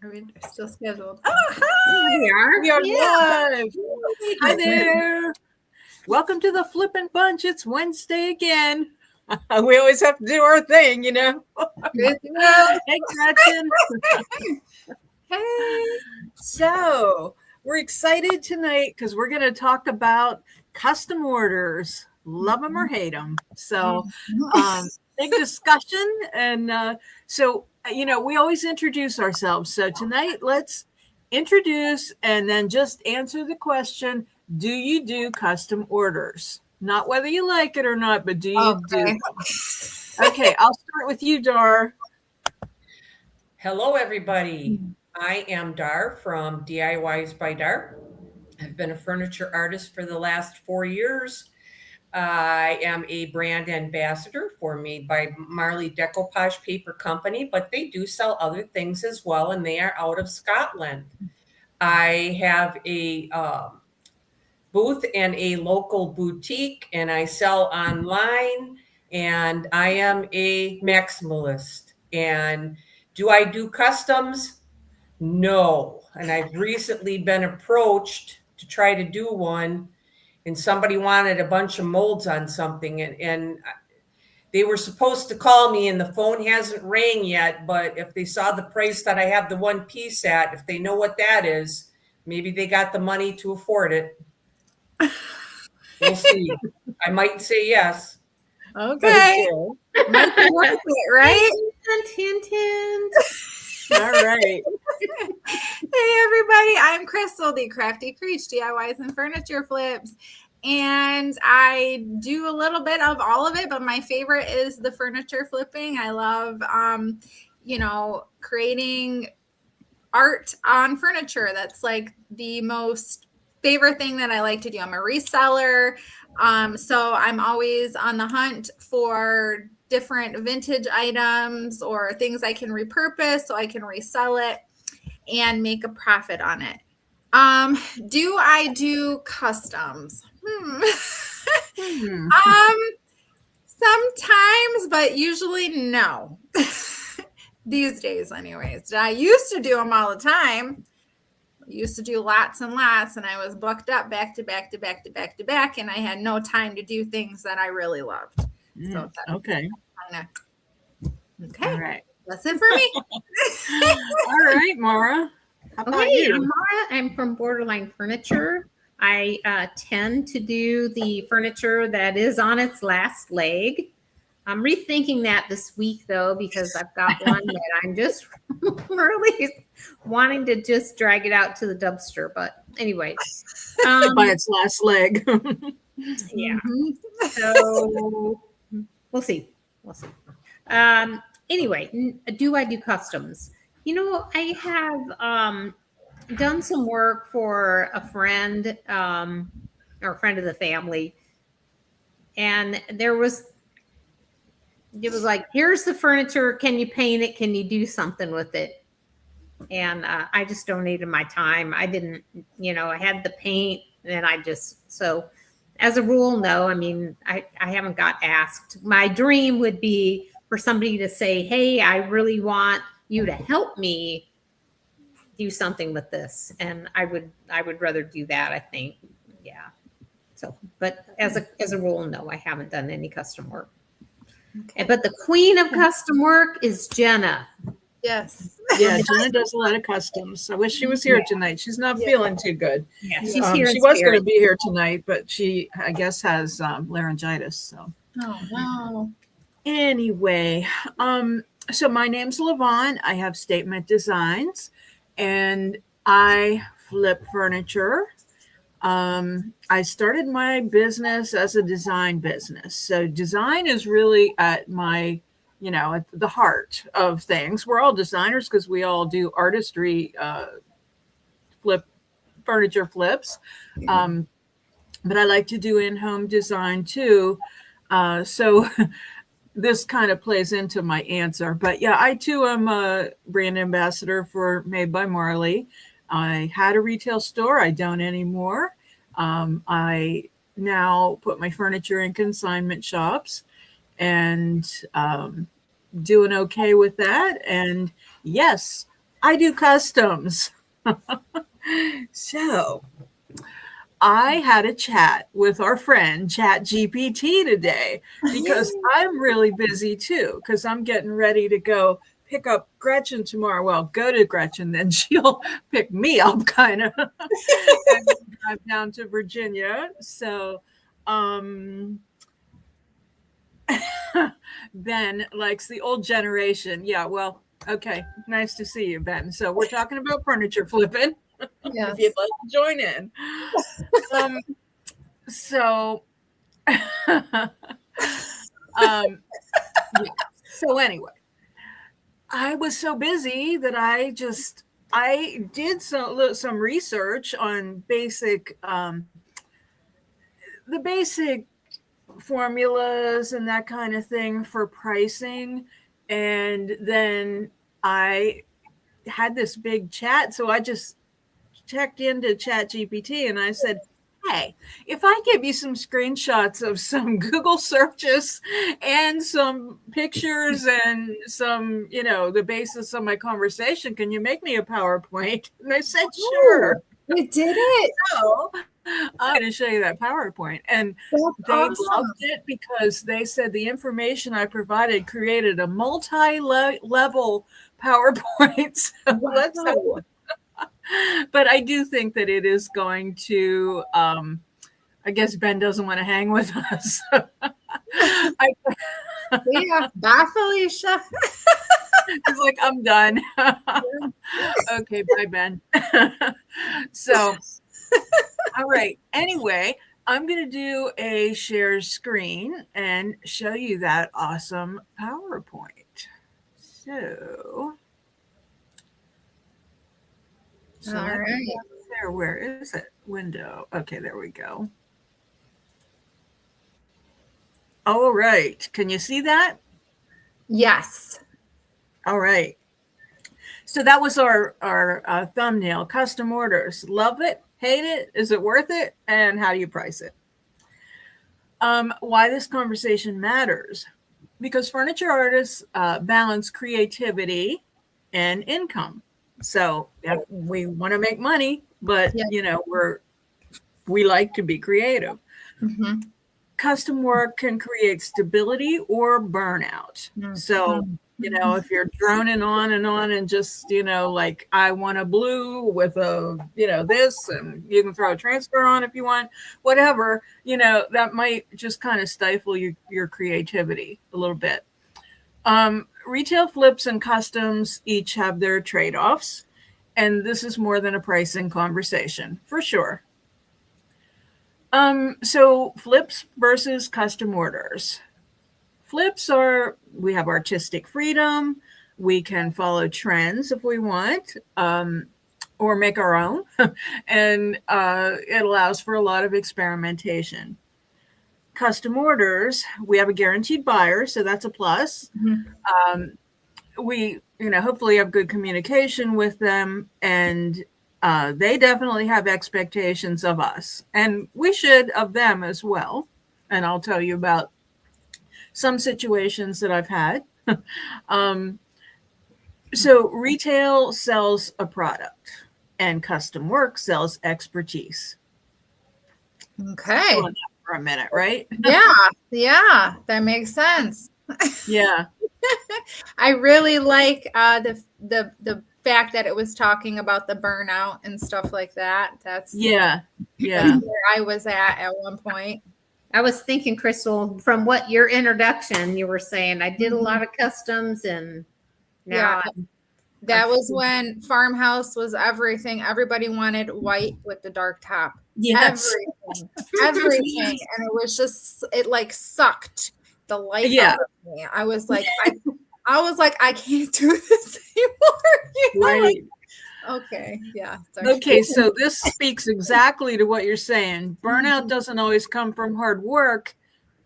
Are we still scheduled? Oh, hi! We are. We are Yeah. live. Hi there. Welcome to the Flippin' Bunch. It's Wednesday again. We always have to do our thing, you know. Good to know. Hey, Gretchen. Hey. So we're excited tonight because we're going to talk about custom orders. Love them or hate them. So big discussion. And we always introduce ourselves. So tonight, let's introduce and then just answer the question, do you do custom orders? Not whether you like it or not, but do you do them? Okay, I'll start with you, Dar. Hello, everybody. I am Dar from DIYs by Dar. I've been a furniture artist for the last 4 years. I am a brand ambassador for Made by Marley Decoupage Paper Company, but they do sell other things as well, and they are out of Scotland. I have a booth and a local boutique, and I sell online, and I am a maximalist. And do I do customs? No. And I've recently been approached to try to do one, and somebody wanted a bunch of molds on something, and they were supposed to call me, and the phone hasn't rang yet. But if they saw the price that I have the one piece at, if they know what that is, maybe they got the money to afford it. We'll see. I might say yes. Okay. Might be worth it, right? Hint, hint. All right. Hey, everybody. I'm Crystal, the Crafty Creech, DIYs and Furniture Flips. And I do a little bit of all of it, but my favorite is the furniture flipping. I love, creating art on furniture. That's like the most favorite thing that I like to do. I'm a reseller. So I'm always on the hunt for different vintage items or things I can repurpose so I can resell it and make a profit on it. Do I do customs? Sometimes, but usually no. These days, anyways. I used to do them all the time. Used to do lots and lots, and I was booked up back to back to back to back to back, and I had no time to do things that I really loved. So Okay. Okay. All right. That's it for me. All right, Mara. How about Okay, you? I'm Mara. I'm from Borderline Furniture. I tend to do the furniture that is on its last leg. I'm rethinking that this week, though, because I've got one that I'm just really wanting to just drag it out to the dumpster. But anyway. By its last leg. Yeah. So we'll see. Anyway, do I do customs? I have done some work for a friend or a friend of the family. And it was like, here's the furniture. Can you paint it? Can you do something with it? And I just donated my time. I didn't, I had the paint and so as a rule, no. I mean, I haven't got asked. My dream would be for somebody to say, hey, I really want you to help me do something with this. And I would rather do that, I think. Yeah. So, but as a rule, no, I haven't done any custom work. Okay. But the queen of custom work is Jenna. Yes. Yeah, Jenna does a lot of customs. I wish she was here tonight. She's not feeling too good. Yeah, she's here. She was going to be here tonight, but she, I guess, has laryngitis. So. Oh, wow. Anyway, so my name's Levon. I have Statement Designs, and I flip furniture. I started my business as a design business. So design is really at my, at the heart of things. We're all designers because we all do artistry, furniture flips. But I like to do in-home design too. So this kind of plays into my answer. But yeah, I too am a brand ambassador for Made by Marley. I had a retail store. I don't anymore. I now put my furniture in consignment shops and doing okay with that. And yes, I do customs. So I had a chat with our friend ChatGPT today because I'm really busy too, because I'm getting ready to go pick up Gretchen tomorrow. Well, go to Gretchen, then she'll pick me up kind of and drive down to Virginia. So Ben likes the old generation. Yeah, well, okay. Nice to see you, Ben. So we're talking about furniture flipping. Yes. If you'd like to join in. So yeah. So anyway, I was so busy that I did some research on the basic formulas and that kind of thing for pricing. And then I had this big chat. So I just checked into ChatGPT and I said, hey, if I give you some screenshots of some Google searches and some pictures and some, the basis of my conversation, can you make me a PowerPoint? And they said, sure. You did it. So I'm going to show you that PowerPoint. And That's they awesome. loved it because they said the information I provided created a multi-level PowerPoint. So let's have one. But I do think that it is going to, I guess Ben doesn't want to hang with us. Yeah. Bye, Felicia. He's like, I'm done. Okay, bye, Ben. So, all right. Anyway, I'm going to do a share screen and show you that awesome PowerPoint. So All right. There, where is it? Window. Okay, there we go. All right. Can you see that? Yes. All right. So that was our thumbnail, custom orders. Love it? Hate it? Is it worth it? And how do you price it? Why this conversation matters? Because furniture artists balance creativity and income. So we want to make money, but we like to be creative. Mm-hmm. Custom work can create stability or burnout. Mm-hmm. So, if you're droning on and just, like I want a blue with a, this, and you can throw a transfer on if you want, whatever, that might just kind of stifle your creativity a little bit. Retail flips and customs each have their trade-offs, and this is more than a pricing conversation, for sure. So flips versus custom orders. Flips we have artistic freedom. We can follow trends if we want, or make our own, and it allows for a lot of experimentation. Custom orders, we have a guaranteed buyer, so that's a plus. Mm-hmm. We, hopefully have good communication with them, and they definitely have expectations of us, and we should of them as well. And I'll tell you about some situations that I've had. So retail sells a product, and custom work sells expertise. Okay. For a minute, right? Yeah, that makes sense. Yeah. I really like the fact that it was talking about the burnout and stuff like that. That's that's where I was at one point. I was thinking, Crystal, from what your introduction you were saying, I did a lot of customs, and now that was when farmhouse was everything. Everybody wanted white with the dark top. Yes. Everything. And it was just, it like sucked the life out of me. I was like, I can't do this anymore. Right. Okay. Yeah. Sorry. Okay. So this speaks exactly to what you're saying. Burnout doesn't always come from hard work.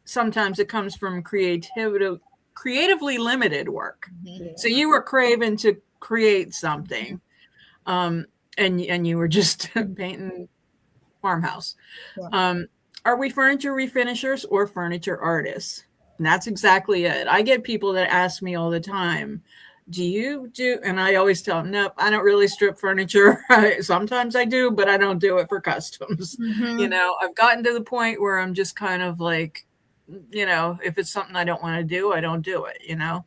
Sometimes it comes from creatively limited work. Mm-hmm. So you were craving to create something, and you were just painting farmhouse. Yeah. Are we furniture refinishers or furniture artists? And that's exactly it. I get people that ask me all the time, do you do? And I always tell them, nope, I don't really strip furniture. Sometimes I do, but I don't do it for customs. Mhm. You know, I've gotten to the point where I'm just kind of like, you know, if it's something I don't want to do, I don't do it, you know.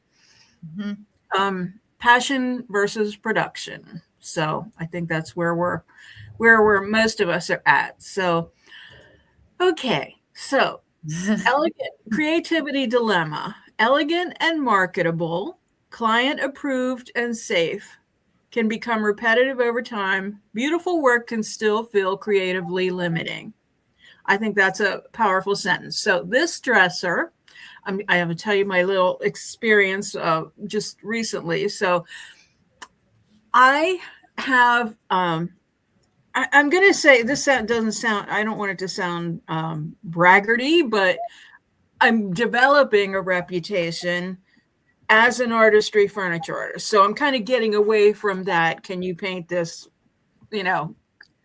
Mhm. Passion versus production. So I think that's where we're most of us are at. So, okay. So elegant creativity dilemma, elegant and marketable, client approved and safe, can become repetitive over time. Beautiful work can still feel creatively limiting. I think that's a powerful sentence. So this dresser, I have to tell you my little experience just recently. So I have, I'm going to say this doesn't sound, I don't want it to sound braggarty, but I'm developing a reputation as an artistry furniture artist. So I'm kind of getting away from that. Can you paint this, you know,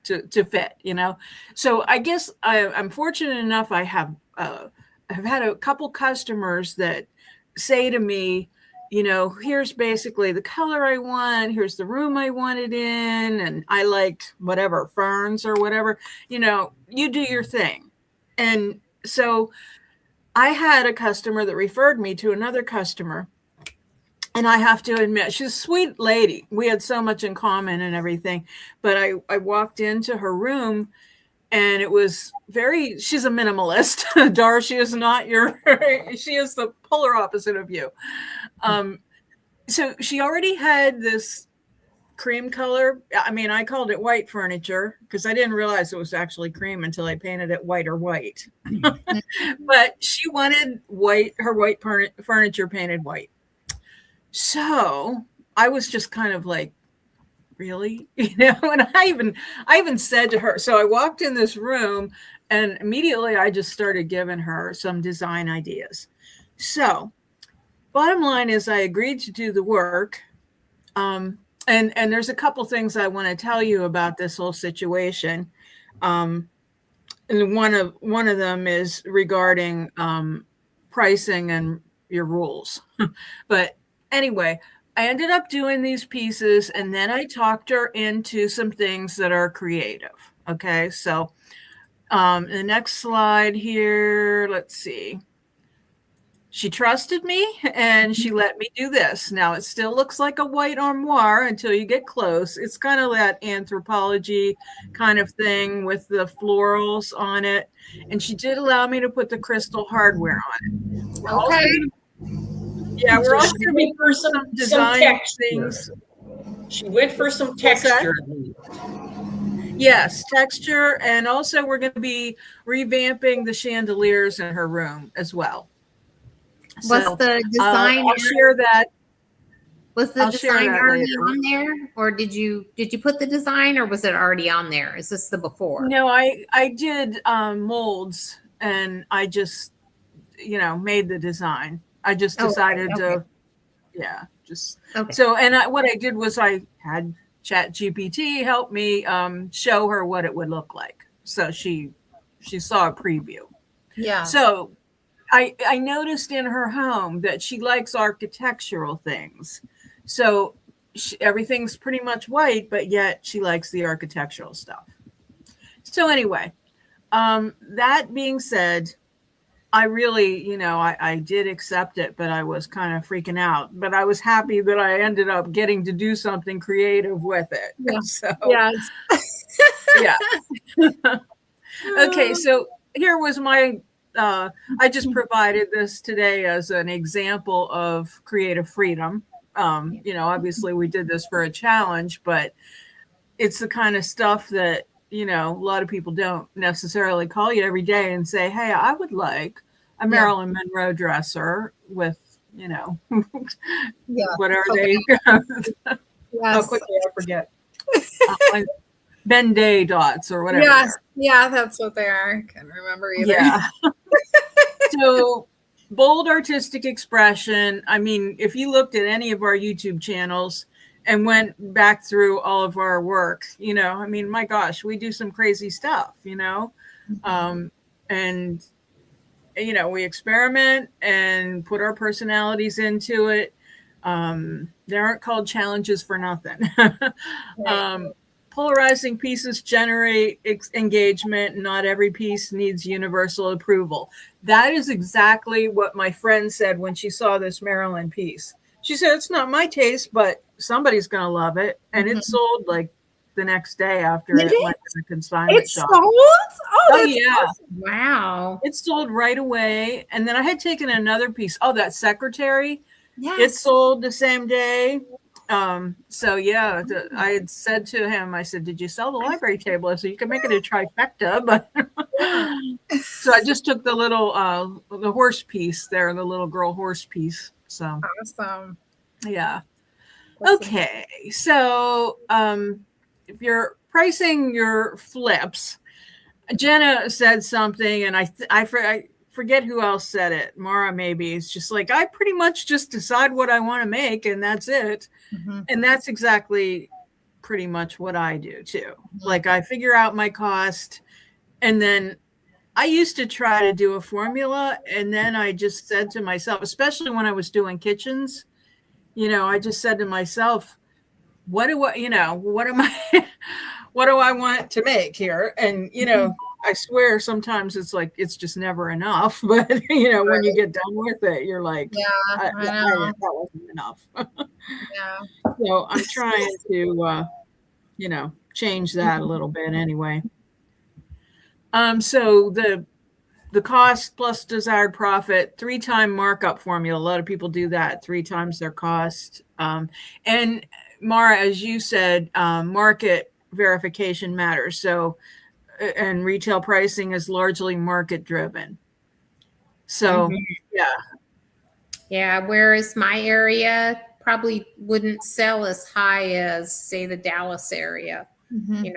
to fit, you know? So I guess I'm fortunate enough. I've had a couple customers that say to me, you know, here's basically the color I want. Here's the room I want it in. And I liked whatever ferns or whatever, you know, you do your thing. And so I had a customer that referred me to another customer. And I have to admit, she's a sweet lady. We had so much in common and everything. But I walked into her room and it was she's a minimalist. Dar, she is not she is the polar opposite of you. So she already had this cream color. I mean, I called it white furniture because I didn't realize it was actually cream until I painted it white or white. But she wanted her white furniture painted white. So I was just kind of like, really? You know, and I even said to her, so I walked in this room and immediately I just started giving her some design ideas. So bottom line is I agreed to do the work. And there's a couple things I want to tell you about this whole situation. And one of them is regarding pricing and your rules. But anyway, I ended up doing these pieces and then I talked her into some things that are creative. Okay, so the next slide here, let's see. She trusted me and she let me do this. Now it still looks like a white armoire until you get close. It's kind of that anthropology kind of thing with the florals on it. And she did allow me to put the crystal hardware on it. Okay. Yeah, we're also going to be for some design texture. things. She went for some What's that? texture. Yes, texture. And also we're going to be revamping the chandeliers in her room as well. Was So, the design I'll share that. was the I'll share design that already later. on there, or did you put the design, or was it already on there? Is this the before? No, I did molds and I just, you know, made the design. I just decided to, yeah, just so. And what I did was I had ChatGPT help me show her what it would look like. So she saw a preview. Yeah. So I noticed in her home that she likes architectural things. So everything's pretty much white, but yet she likes the architectural stuff. So anyway, that being said, I really, you know, I did accept it, but I was kind of freaking out. But I was happy that I ended up getting to do something creative with it. Yeah. So, Yes. yeah. Okay, so here was my, I just provided this today as an example of creative freedom. You know, obviously we did this for a challenge, but it's the kind of stuff that, you know, a lot of people don't necessarily call you every day and say, hey, I would like a Marilyn Monroe dresser with, you know, what are they? How quickly I forget. Ben-Day dots or whatever. Yes. Yeah, that's what they are. I can't remember either. Yeah. So bold artistic expression. I mean, if you looked at any of our YouTube channels and went back through all of our work, you know, I mean, my gosh, we do some crazy stuff, you know, and, you know, we experiment and put our personalities into it. They aren't called challenges for nothing. Right. Polarizing pieces generate engagement. Not every piece needs universal approval. That is exactly what my friend said when she saw this Maryland piece. She said, it's not my taste, but somebody's going to love it. And it sold like the next day after Did it it? went to the consignment It's shop. sold? Oh, Oh, that's yeah. awesome. Wow. It sold right away. And then I had taken another piece. Oh, that secretary. Yes. It sold the same day. So yeah, I had said to him, I said, did you sell the library table? I said, you can make it a trifecta, but so I just took the little, the horse piece there, the little girl horse piece. So Awesome. yeah. That's Okay. So, if you're pricing your flips, Jenna said something and I forget who else said it. Mara, maybe. It's just like, I pretty much just decide what I want to make and that's it. Mhm. And that's exactly pretty much what I do too. Like I figure out my cost and then I used to try to do a formula and then I just said to myself, especially when I was doing kitchens, I just said to myself, what am I, what do I want to make here? And, I swear sometimes it's like, it's just never enough. But, when you get done with it, you're like, Yeah, I know. that wasn't enough. Yeah. So I'm trying to, change that a little bit anyway. So the cost plus desired profit, 3-time markup formula. A lot of people do that, 3 times their cost. And Mara, as you said, market verification matters. So, and retail pricing is largely market driven. So, yeah. Yeah. Whereas my area probably wouldn't sell as high as, say, the Dallas area. Mhm.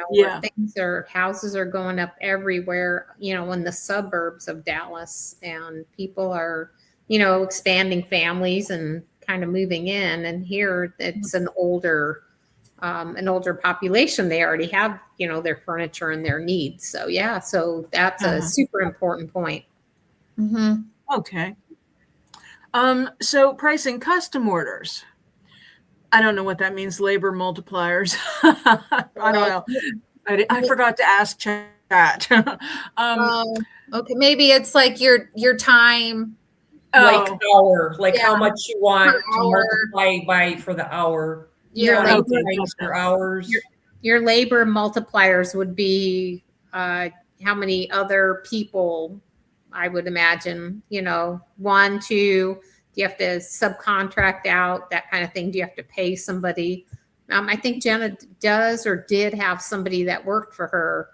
Where houses are going up everywhere, in the suburbs of Dallas, and people are, expanding families and kind of moving in. And here it's an older population. They already have, their furniture and their needs. So yeah, so that's a super important point. Mhm. Okay. So pricing custom orders. I don't know what that means. Labor multipliers. I don't know. I forgot to ask chat. Okay, maybe it's like your time. Like hour, like Yeah. how much you want Per to hour. multiply by for the hour. Yeah. How many Okay. times per hours. Your labor multipliers would be how many other people, I would imagine, 1, 2, do you have to subcontract out, that kind of thing? Do you have to pay somebody? I think Jenna does or did have somebody that worked for her,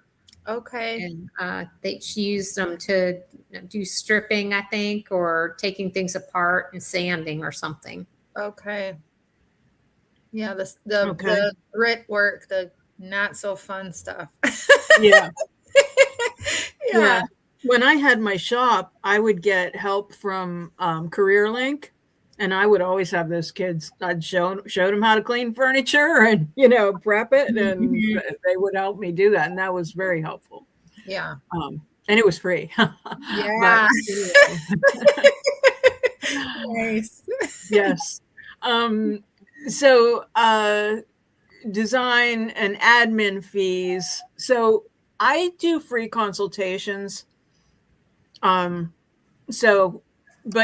Okay. and she used them to do stripping, I think, or taking things apart and sanding or something. Okay. Yeah, the Okay. the grit work, the not so fun stuff. Yeah. Yeah. When I had my shop, I would get help from CareerLink, and I would always have those kids. I'd show them how to clean furniture and prep it, and they would help me do that, and that was very helpful. Yeah. And it was free. Yeah. But, Nice. yes. So design and admin fees. So I do free consultations. But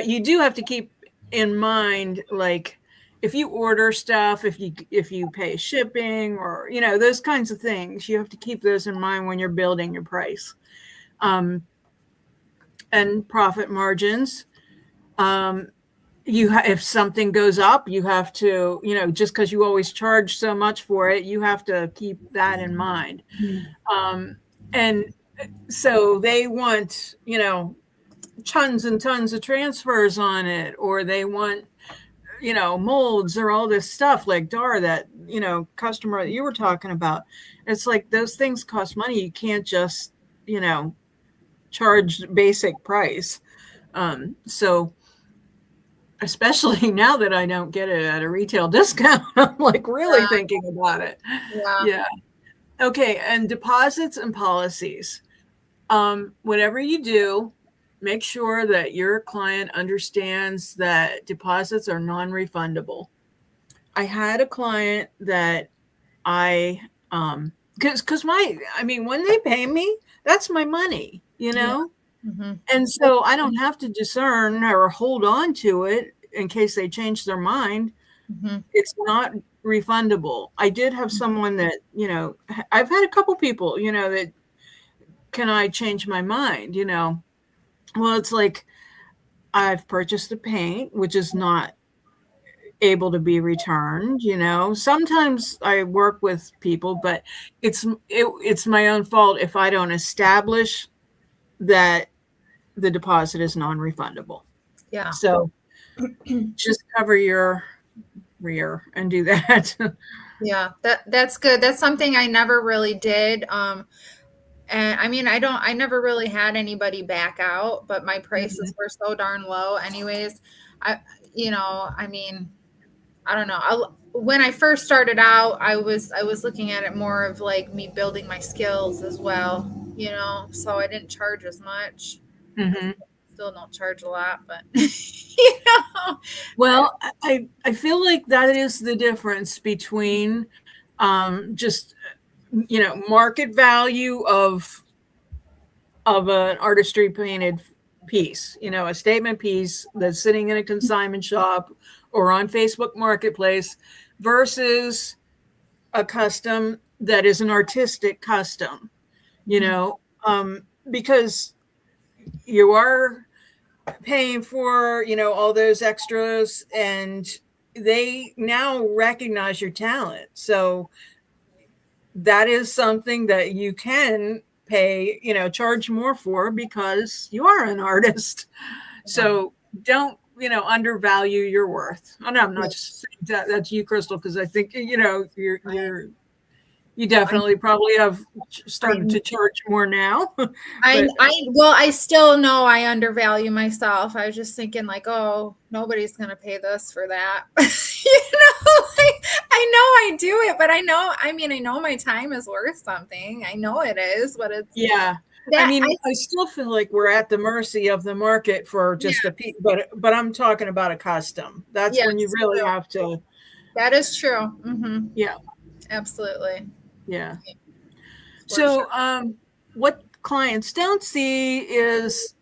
you do have to keep in mind, like if you order stuff, if you pay shipping or, those kinds of things, you have to keep those in mind when you're building your price. And profit margins. If something goes up, you have to, just because you always charge so much for it, you have to keep that in mind. And so they want, tons and tons of transfers on it, or they want, molds or all this stuff like Dar, that, customer that you were talking about. It's like those things cost money. You can't just, charge basic price. So especially now that I don't get it at a retail discount, I'm like really thinking about it. Yeah. Okay. And deposits and policies. Whatever you do, make sure that your client understands that deposits are non-refundable. I had a client that I because when they pay me, that's my money, you know. Mhm. And so I don't have to discern or hold on to it in case they change their mind. Mhm. It's not refundable. I did have someone that, I've had a couple people, that can I change my mind, Well, it's like I've purchased the paint, which is not able to be returned, Sometimes I work with people, but it's my own fault if I don't establish that the deposit is non-refundable. Yeah. So just cover your rear and do that. Yeah. That's good. That's something I never really did. And I mean, I never really had anybody back out, but my prices were so darn low anyways. I mean, I don't know. When I first started out, I was looking at it more of like me building my skills as well, so I didn't charge as much. Mhm. Still don't charge a lot, but you know. Well, I feel like that is the difference between just market value of an artistry painted piece, a statement piece that's sitting in a consignment shop or on Facebook Marketplace versus a custom that is an artistic custom, because you are paying for, all those extras, and they now recognize your talent. So that is something that you can pay, charge more for because you are an artist. So don't, undervalue your worth. And I'm not just saying that's you, Crystal, because I think, you definitely probably have started to charge more now. I still know I undervalue myself. I was just thinking like, oh, nobody's going to pay this for that. I know I do it, but I know my time is worth something. I know it is, but it's I still feel like we're at the mercy of the market for just a piece, but I'm talking about a custom. That's when you really have to. That is true. Mm-hmm. Yeah. Absolutely. Yeah. So, what clients don't see is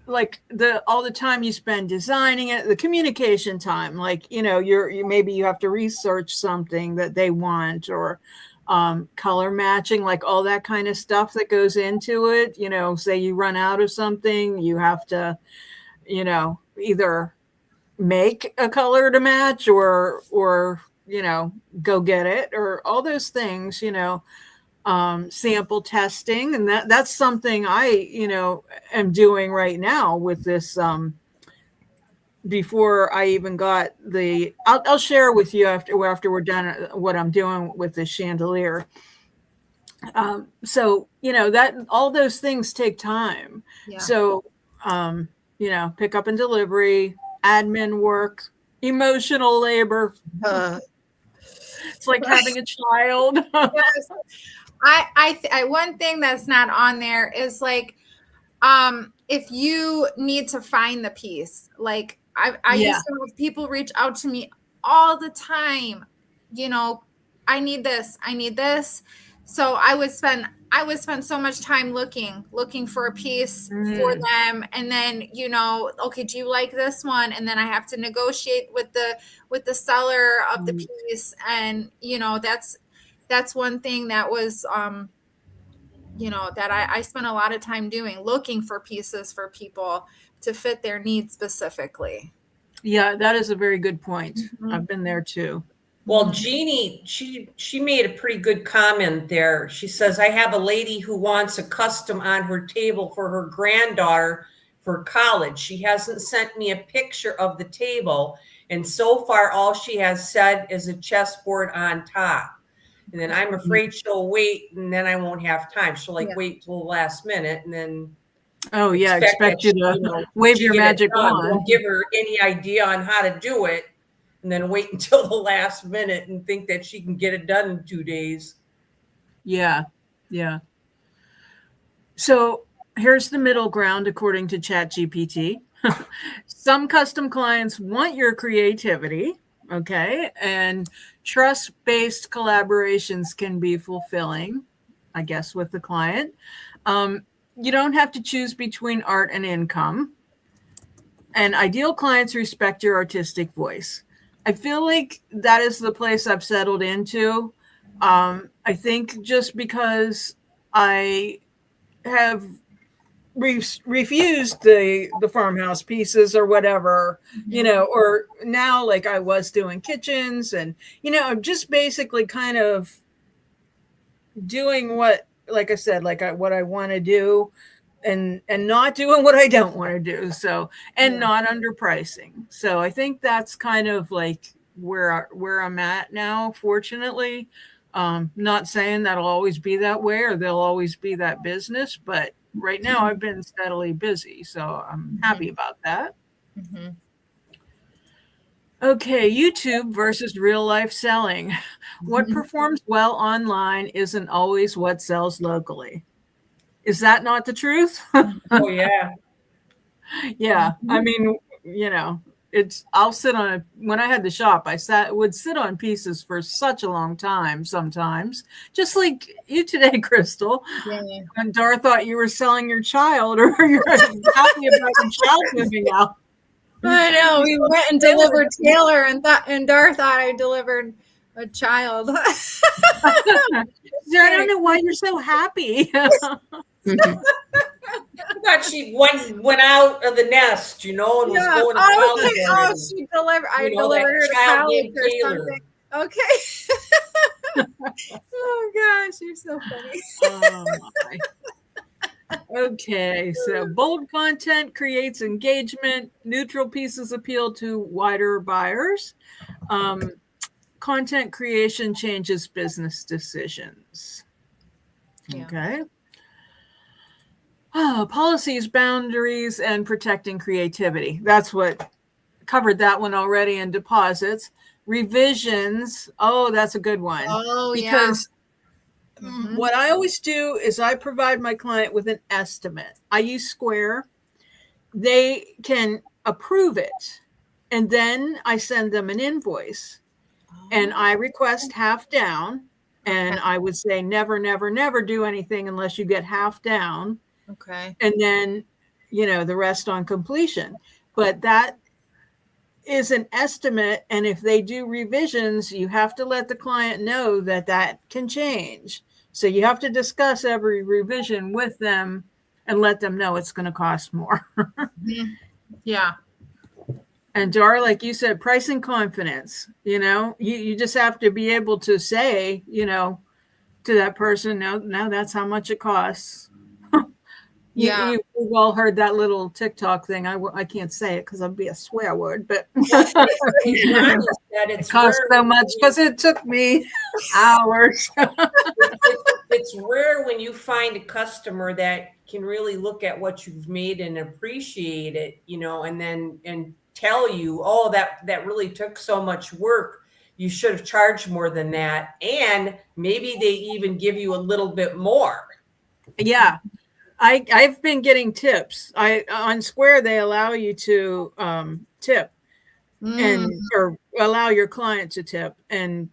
like all the time you spend designing it, the communication time, like, maybe you have to research something that they want, or color matching, like all that kind of stuff that goes into it. Say you run out of something, you have to, either make a color to match or go get it, or all those things, sample testing. And that's something I, am doing right now with this, before I even got I'll share with you after we're done what I'm doing with the chandelier. So, that all those things take time. Yeah. So, pick up and delivery, admin work, emotional labor. It's like having a child. Yes. I one thing that's not on there is like, if you need to find the piece, like I used to have people reach out to me all the time, I need this. So I would spend so much time looking for a piece for them. And then, okay, do you like this one? And then I have to negotiate with the seller of the piece. And, that's one thing that was, that I spent a lot of time doing, looking for pieces for people to fit their needs specifically. Yeah, that is a very good point. I've been there too. Well, Jeannie, she made a pretty good comment there. She says, I have a lady who wants a custom on her table for her granddaughter for college. She hasn't sent me a picture of the table, and so far all she has said is a chessboard on top. And then I'm afraid she'll wait, and then I won't have time. She'll wait till the last minute, and then expect you to wave your magic wand. Don't give her any idea on how to do it, and then wait until the last minute and think that she can get it done in 2 days. Yeah. So here's the middle ground, according to ChatGPT. Some custom clients want your creativity, Okay. And trust-based collaborations can be fulfilling, I guess, with the client. You don't have to choose between art and income. And ideal clients respect your artistic voice. I feel like that is the place I've settled into. I think just because I have refused the farmhouse pieces or whatever, or now like I was doing kitchens and, just basically kind of doing what, like I said, what I want to do and not doing what I don't want to do. So, and not underpricing. So I think that's kind of like where I'm at now, fortunately. Not saying that'll always be that way or there'll always be that business, but right now I've been steadily busy. So I'm happy about that. Mm-hmm. Okay, YouTube versus real life selling. What performs well online isn't always what sells locally. Is that not the truth? Oh yeah. Yeah. I mean, I'll sit on when I had the shop, would sit on pieces for such a long time sometimes, just like you today, Crystal. Yeah. And Dar thought you were selling your child or you're happy about your child moving out. I know. We went and delivered Taylor, and Dar thought I delivered a child. I don't know why you're so happy. I thought she went out of the nest, and was going to college. Okay. Oh, she delivered. I delivered her to college or something. Okay. Oh gosh, you're so funny. Oh my. Okay, so bold content creates engagement. Neutral pieces appeal to wider buyers. Content creation changes business decisions. Yeah. Okay. Policies, boundaries, and protecting creativity. That's what covered that one already. In deposits. Revisions. Oh, that's a good one. Oh, because Mm-hmm. what I always do is I provide my client with an estimate. I use Square. They can approve it. And then I send them an invoice. And I request half down. And I would say never, never, never do anything unless you get half down. Okay. And then, the rest on completion. But that is an estimate. And if they do revisions, you have to let the client know that can change. So you have to discuss every revision with them and let them know it's going to cost more. Yeah. And Dar, like you said, pricing confidence, you just have to be able to say, to that person, now that's how much it costs. Yeah. We've all heard that little TikTok thing. I can't say it because it'd be a swear word, but it cost so much because it took me hours. It's rare when you find a customer that can really look at what you've made and appreciate it, and tell you, oh, that really took so much work. You should have charged more than that. And maybe they even give you a little bit more. Yeah. I've been getting tips. On Square, they allow you to tip or allow your client to tip. And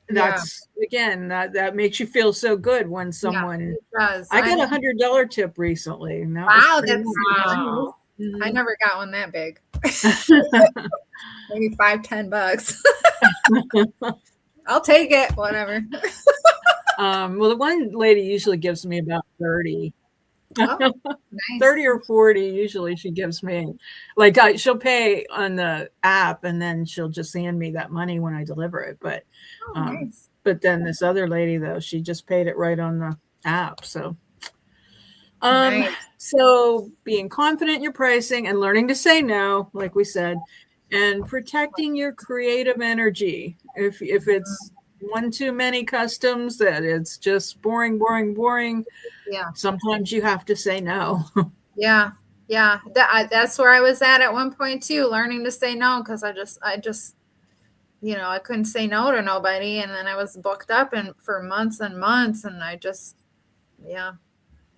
that's again, that makes you feel so good when someone does. I got $100 tip recently. And that wow. I never got one that big. Maybe $5-10. I'll take it. Whatever. Well, the one lady usually gives me about 30. Oh, nice. 30 or 40 usually she gives me. Like she'll pay on the app and then she'll just hand me that money when I deliver it. But nice. But then this other lady though, she just paid it right on the app. So Nice. So being confident in your pricing and learning to say no, like we said, and protecting your creative energy. If it's one too many customs that it's just boring. Yeah. Sometimes you have to say no. Yeah. That's where I was at one point too, learning to say no, because I just I couldn't say no to nobody, and then I was booked up and for months and months, and I just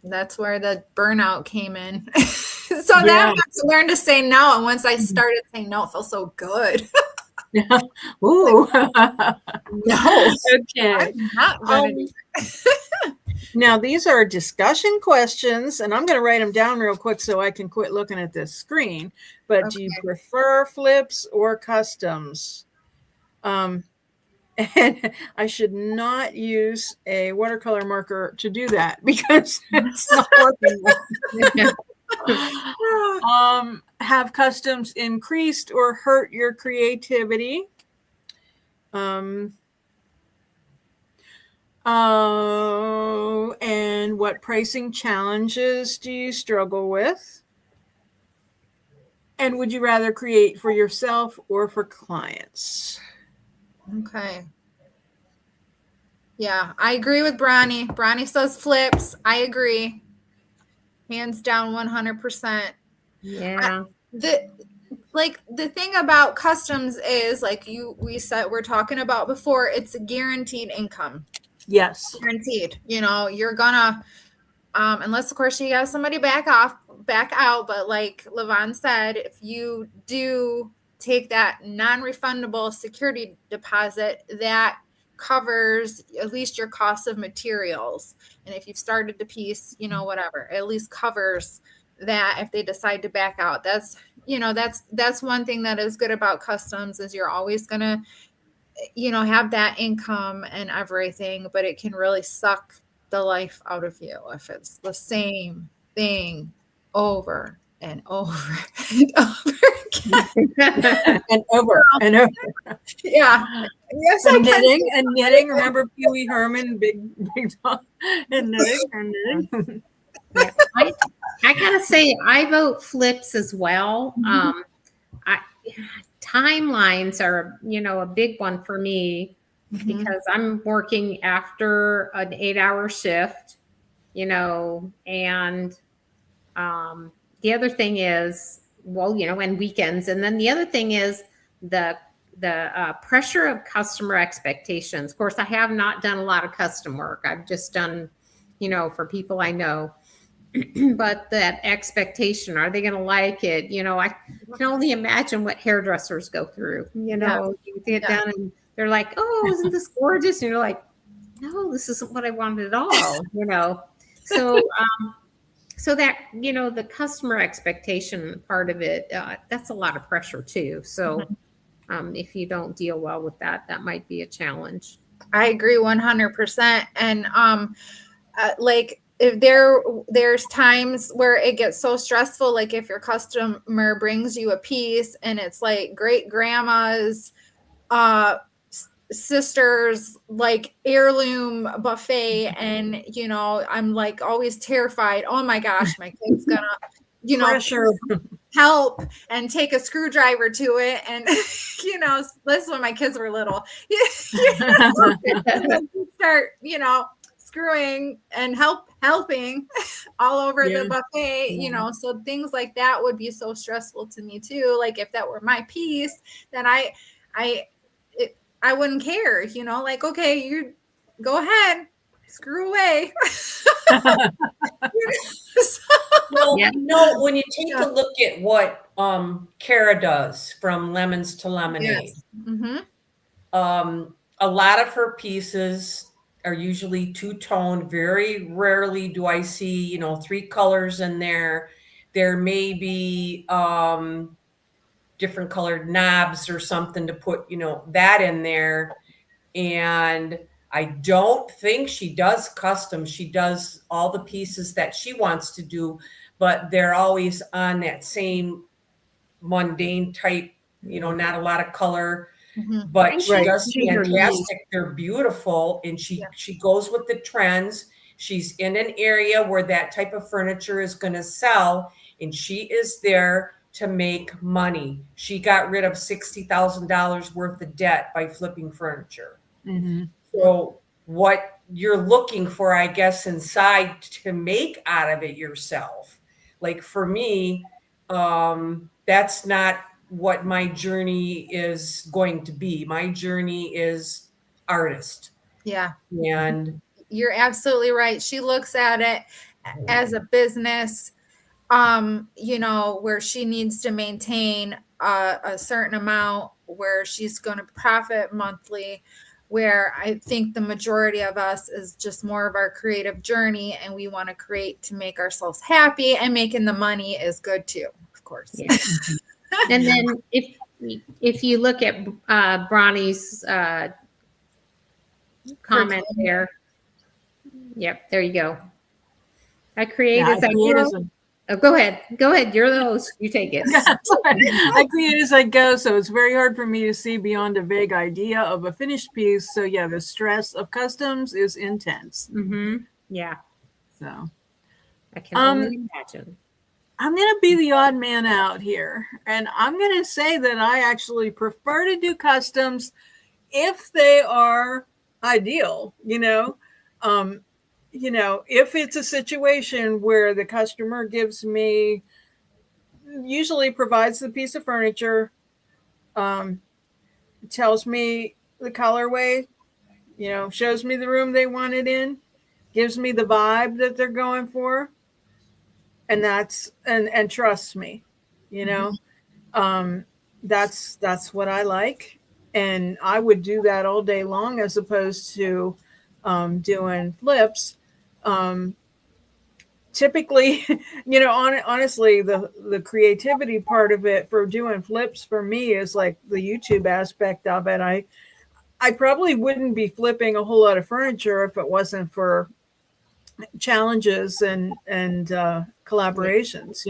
that's where the burnout came in. So then Yeah. I had to learn to say no. And once I started saying no, it felt so good. Ooh. No, Okay. I'm not going to do Now, these are discussion questions, and I'm going to write them down real quick so I can quit looking at this screen. But do you Okay. prefer flips or customs? And I should not use a watercolor marker to do that because it's not working. Have customs increased or hurt your creativity? And what pricing challenges do you struggle with? And would you rather create for yourself or for clients? Okay. Yeah, I agree with Bronny. Bronny says flips. I agree. Hands down 100%. Yeah. The thing about customs is like we said we're talking about before, it's a guaranteed income. Yes. Guaranteed. You know, you're gonna unless of course you got somebody back out, but like Levon said, if you do take that non-refundable security deposit, that covers at least your cost of materials. And if you've started the piece, you know, whatever, it at least covers that if they decide to back out. That's, you know, that's one thing that is good about customs is you're always gonna, you know, have that income and everything, but it can really suck the life out of you if it's the same thing over and over and over again. And over and over. Yeah. Yes, I And can. knitting and knitting. Remember Pee Wee Herman, big dog, and knitting and knitting. Yeah. I gotta say, I vote flips as well. Timelines are, you know, a big one for me because I'm working after an 8-hour shift, you know, and the other thing is, well, you know, and weekends, and then the other thing is the pressure of customer expectations. Of course, I have not done a lot of custom work. I've just done, you know, for people I know. But that expectation, are they going to like it? You know, I can only imagine what hairdressers go through. You know, you get down and they're like, "Oh, isn't this gorgeous?" And you're like, "No, this isn't what I wanted at all." You know, so so that, you know, the customer expectation part of it, that's a lot of pressure too. So if you don't deal well with that, that might be a challenge. I agree 100%. And like if there's times where it gets so stressful, like if your customer brings you a piece and it's like great grandma's sister's like heirloom buffet, and you know I'm like always terrified, oh my gosh, my kid's gonna, you know, Pressure. help and take a screwdriver to it, and you know, this is when my kids were little. You know, start, you know, screwing and helping all over the buffet, you know. So things like that would be so stressful to me too. Like if that were my piece, then I wouldn't care, you know, like, okay, you go ahead, screw away. Well, you know, when you take a look at what Kara does from Lemons to Lemonade, a lot of her pieces are usually two-tone. Very rarely do I see, you know, 3 colors in there. There may be different colored knobs or something to put, you know, that in there. And I don't think she does custom. She does all the pieces that she wants to do, but they're always on that same mundane type, you know, not a lot of color, but she does fantastic. They're beautiful. And she goes with the trends. She's in an area where that type of furniture is going to sell, and she is there to make money. She got rid of $60,000 worth of debt by flipping furniture. So what you're looking for, I guess, inside to make out of it yourself. Like for me, that's not what my journey is going to be. My journey is artist. Yeah. And you're absolutely right. She looks at it as a business. where she needs to maintain a certain amount, where she's going to profit monthly, where I think the majority of us is just more of our creative journey, and we want to create to make ourselves happy, and making the money is good too, of course. Yeah. And then if you look at Bronny's comment there, yep, there you go. I create Yeah, as I go. Oh, go ahead. You're the host. You take it. I create as I go, so it's very hard for me to see beyond a vague idea of a finished piece. So yeah, the stress of customs is intense. Mm-hmm. Yeah, So I can only imagine. I'm going to be the odd man out here, and I'm going to say that I actually prefer to do customs if they are ideal, if it's a situation where the customer usually provides the piece of furniture, tells me the colorway, shows me the room they want it in, gives me the vibe that they're going for, and and trusts me, that's what I like, and I would do that all day long as opposed to doing flips. Typically, honestly, the creativity part of it for doing flips for me is like the YouTube aspect of it. I probably wouldn't be flipping a whole lot of furniture if it wasn't for challenges and collaborations,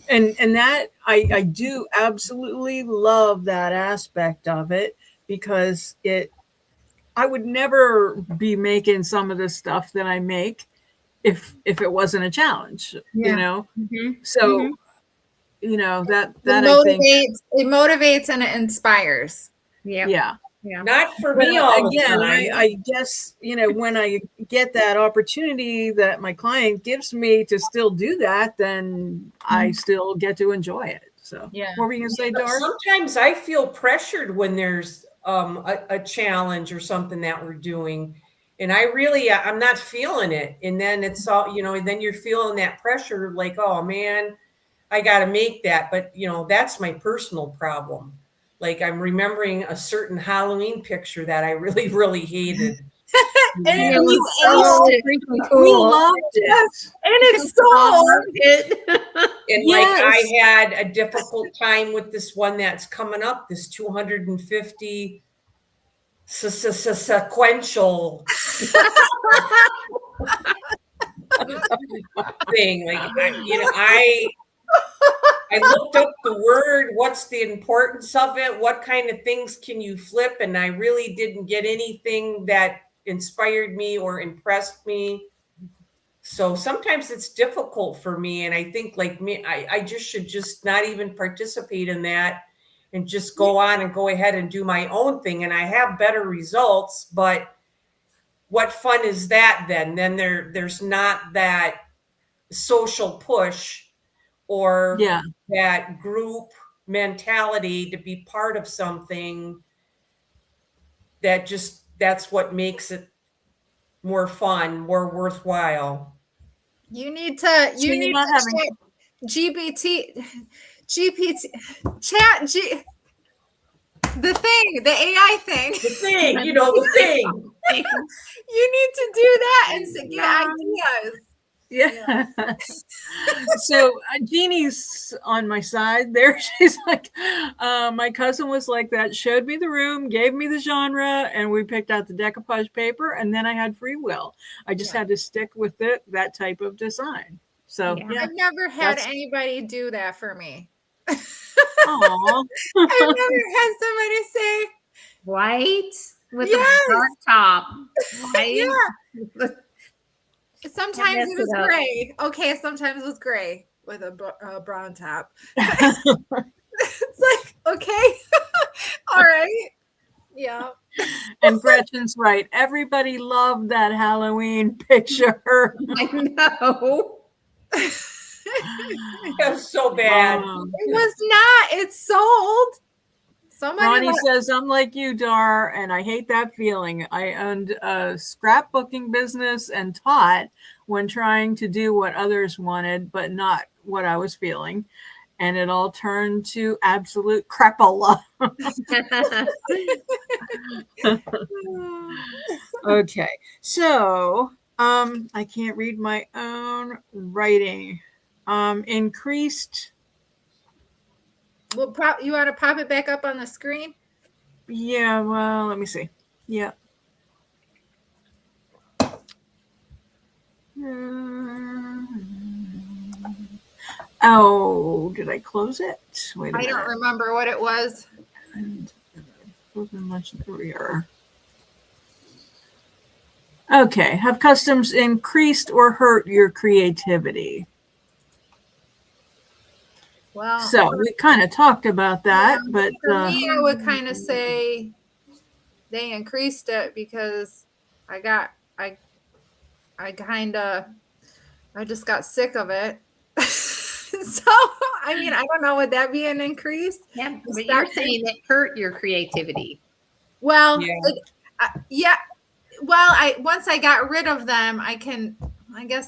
and that I do absolutely love that aspect of it, because I would never be making some of the stuff that I make if it wasn't a challenge, Mm-hmm. So, that it motivates and it inspires. Yeah. Not for me all the time. I guess, when I get that opportunity that my client gives me to still do that, then I still get to enjoy it. So Yeah. what were you going to say, Dor? Sometimes I feel pressured when there's a challenge or something that we're doing, and I'm not feeling it. And then it's all, then you're feeling that pressure, like, oh man, I got to make that. But, that's my personal problem. Like, I'm remembering a certain Halloween picture that I really, really hated. And It we was so freaking cool. We loved it. And it's sold. And like, I had a difficult time with this one that's coming up, this 250 sequential thing. Like, I looked up the word, what's the importance of it? What kind of things can you flip? And I really didn't get anything that inspired me or impressed me. So sometimes it's difficult for me. And I think, like me, I should just not even participate in that and just go on and go ahead and do my own thing. And I have better results, but what fun is that then? Then there's not that social push or that group mentality to be part of something that's what makes it more fun, more worthwhile. You need to GPT chat the AI thing. The thing. The thing. You need to do that and get ideas. Yeah. So Jeannie's on my side there. She's like, my cousin was like that, showed me the room, gave me the genre, and we picked out the decoupage paper, and then I had free will. I just had to stick with that type of design. So I've never had anybody do that for me. Aww. I've never had somebody say white with a dark top. White. Yeah. Sometimes it was gray. Okay, sometimes it was gray with a brown top. It's like, okay. All right. Yeah. And Gretchen's right. Everybody loved that Halloween picture. I know. It was so bad. It was not. It's sold. Somebody Ronnie says, I'm like you, Dar, and I hate that feeling. I owned a scrapbooking business and taught when trying to do what others wanted, but not what I was feeling. And it all turned to absolute crapola. Okay. So I can't read my own writing. Increased. Well, you want to pop it back up on the screen? Yeah, well, let me see. Yeah. Oh, did I close it? Wait a minute. I don't remember what it was. And much career. Okay. Have customs increased or hurt your creativity? Well, So we kind of talked about that, but for me, I would kind of say they increased it because I just got sick of it. So, I mean, I don't know, would that be an increase? Yeah, but you're saying it hurt your creativity. Well, Yeah. yeah. Well, once I got rid of them, I guess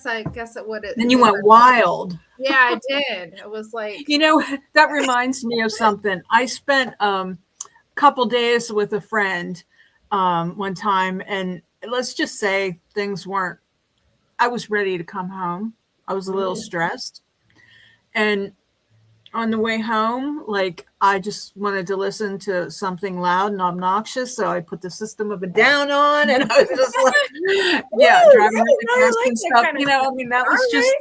it would. then you went wild. Yeah, I did. It was like, You know, that reminds me of something. I spent a couple days with a friend one time, and let's just say things weren't, I was ready to come home. I was a little stressed. And on the way home, like, I just wanted to listen to something loud and obnoxious. So I put the System of a Down on, and I was just like, yeah, driving really fast and stuff. You know, I mean, that was just,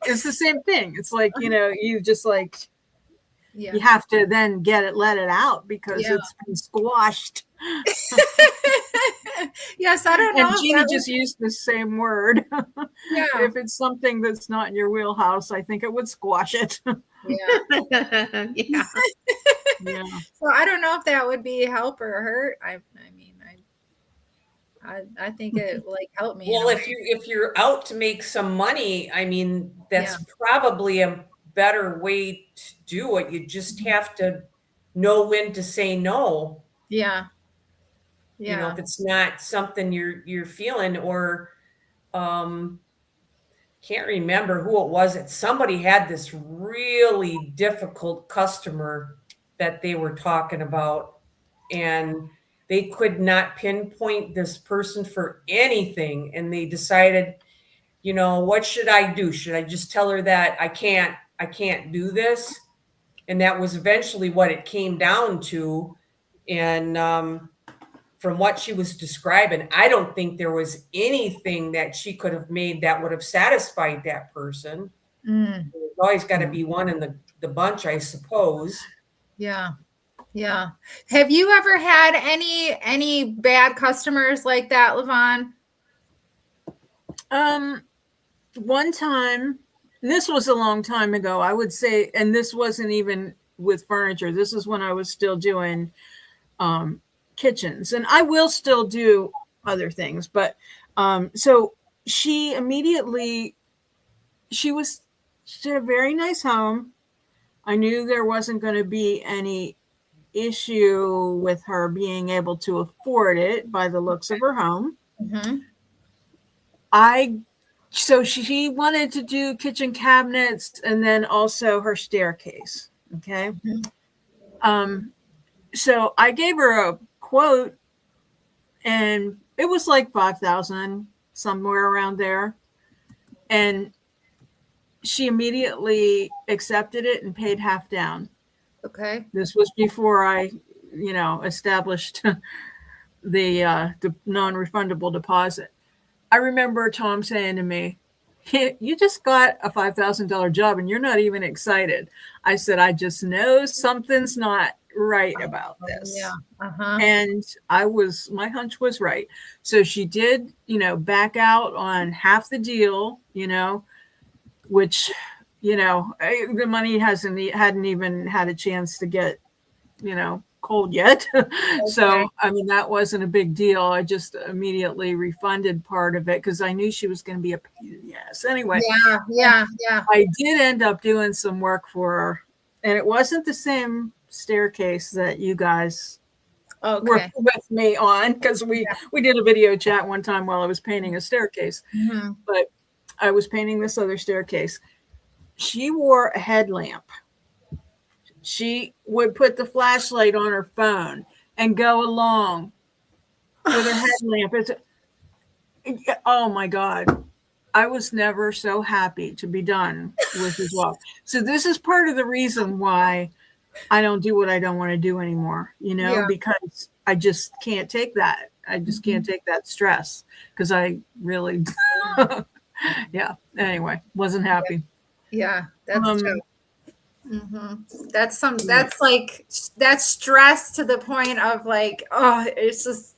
it's the same thing. It's like, you know, you just like, you have to then let it out because it's been squashed. Yes, I don't know. And Gina just used the same word. Yeah. If it's something that's not in your wheelhouse, I think it would squash it. Yeah. Yeah. Yeah. So I don't know if that would be help or hurt. I mean, I think it like helped me. Well, if you're out to make some money, I mean, that's probably a better way to do it. You just have to know when to say no. Yeah. You know, if it's not something you're feeling, or can't remember who it was. Somebody had this really difficult customer that they were talking about, and they could not pinpoint this person for anything. And they decided, you know, what should I do? Should I just tell her that I can't do this? And that was eventually what it came down to. And from what she was describing, I don't think there was anything that she could have made that would have satisfied that person. There's always got to be one in the bunch, I suppose. Yeah. Yeah. Have you ever had any bad customers like that, Levon? One time, this was a long time ago, I would say, and this wasn't even with furniture. This is when I was still doing kitchens, and I will still do other things. But so she had a very nice home. I knew there wasn't going to be any issue with her being able to afford it by the looks of her home. Mm-hmm. So she wanted to do kitchen cabinets and then also her staircase. Okay. Mm-hmm. So I gave her a quote, and it was like $5,000, somewhere around there. And she immediately accepted it and paid half down. Okay. This was before I, established the non-refundable deposit. I remember Tom saying to me, "You just got a $5,000 job and you're not even excited." I said, "I just know something's not right about this." Yeah. Uh-huh. And my hunch was right. So she did, back out on half the deal, which, the money hadn't even had a chance to get, cold yet. Okay. So, I mean, that wasn't a big deal. I just immediately refunded part of it because I knew she was going to be a pain in the ass. Anyway. Yeah. I did end up doing some work for her, and it wasn't the same staircase that you guys were Okay. with me on, because we did a video chat one time while I was painting a staircase. Mhm. But I was painting this other staircase. She wore a headlamp. She would put the flashlight on her phone and go along with her headlamp. Oh my God. I was never so happy to be done with his walk. So this is part of the reason why I don't do what I don't want to do anymore, Yeah. because I just can't take that. I just can't take that stress, because I really, yeah. Anyway, wasn't happy. Yeah, that's Um, true. That's like that's stress to the point of like, oh, it's just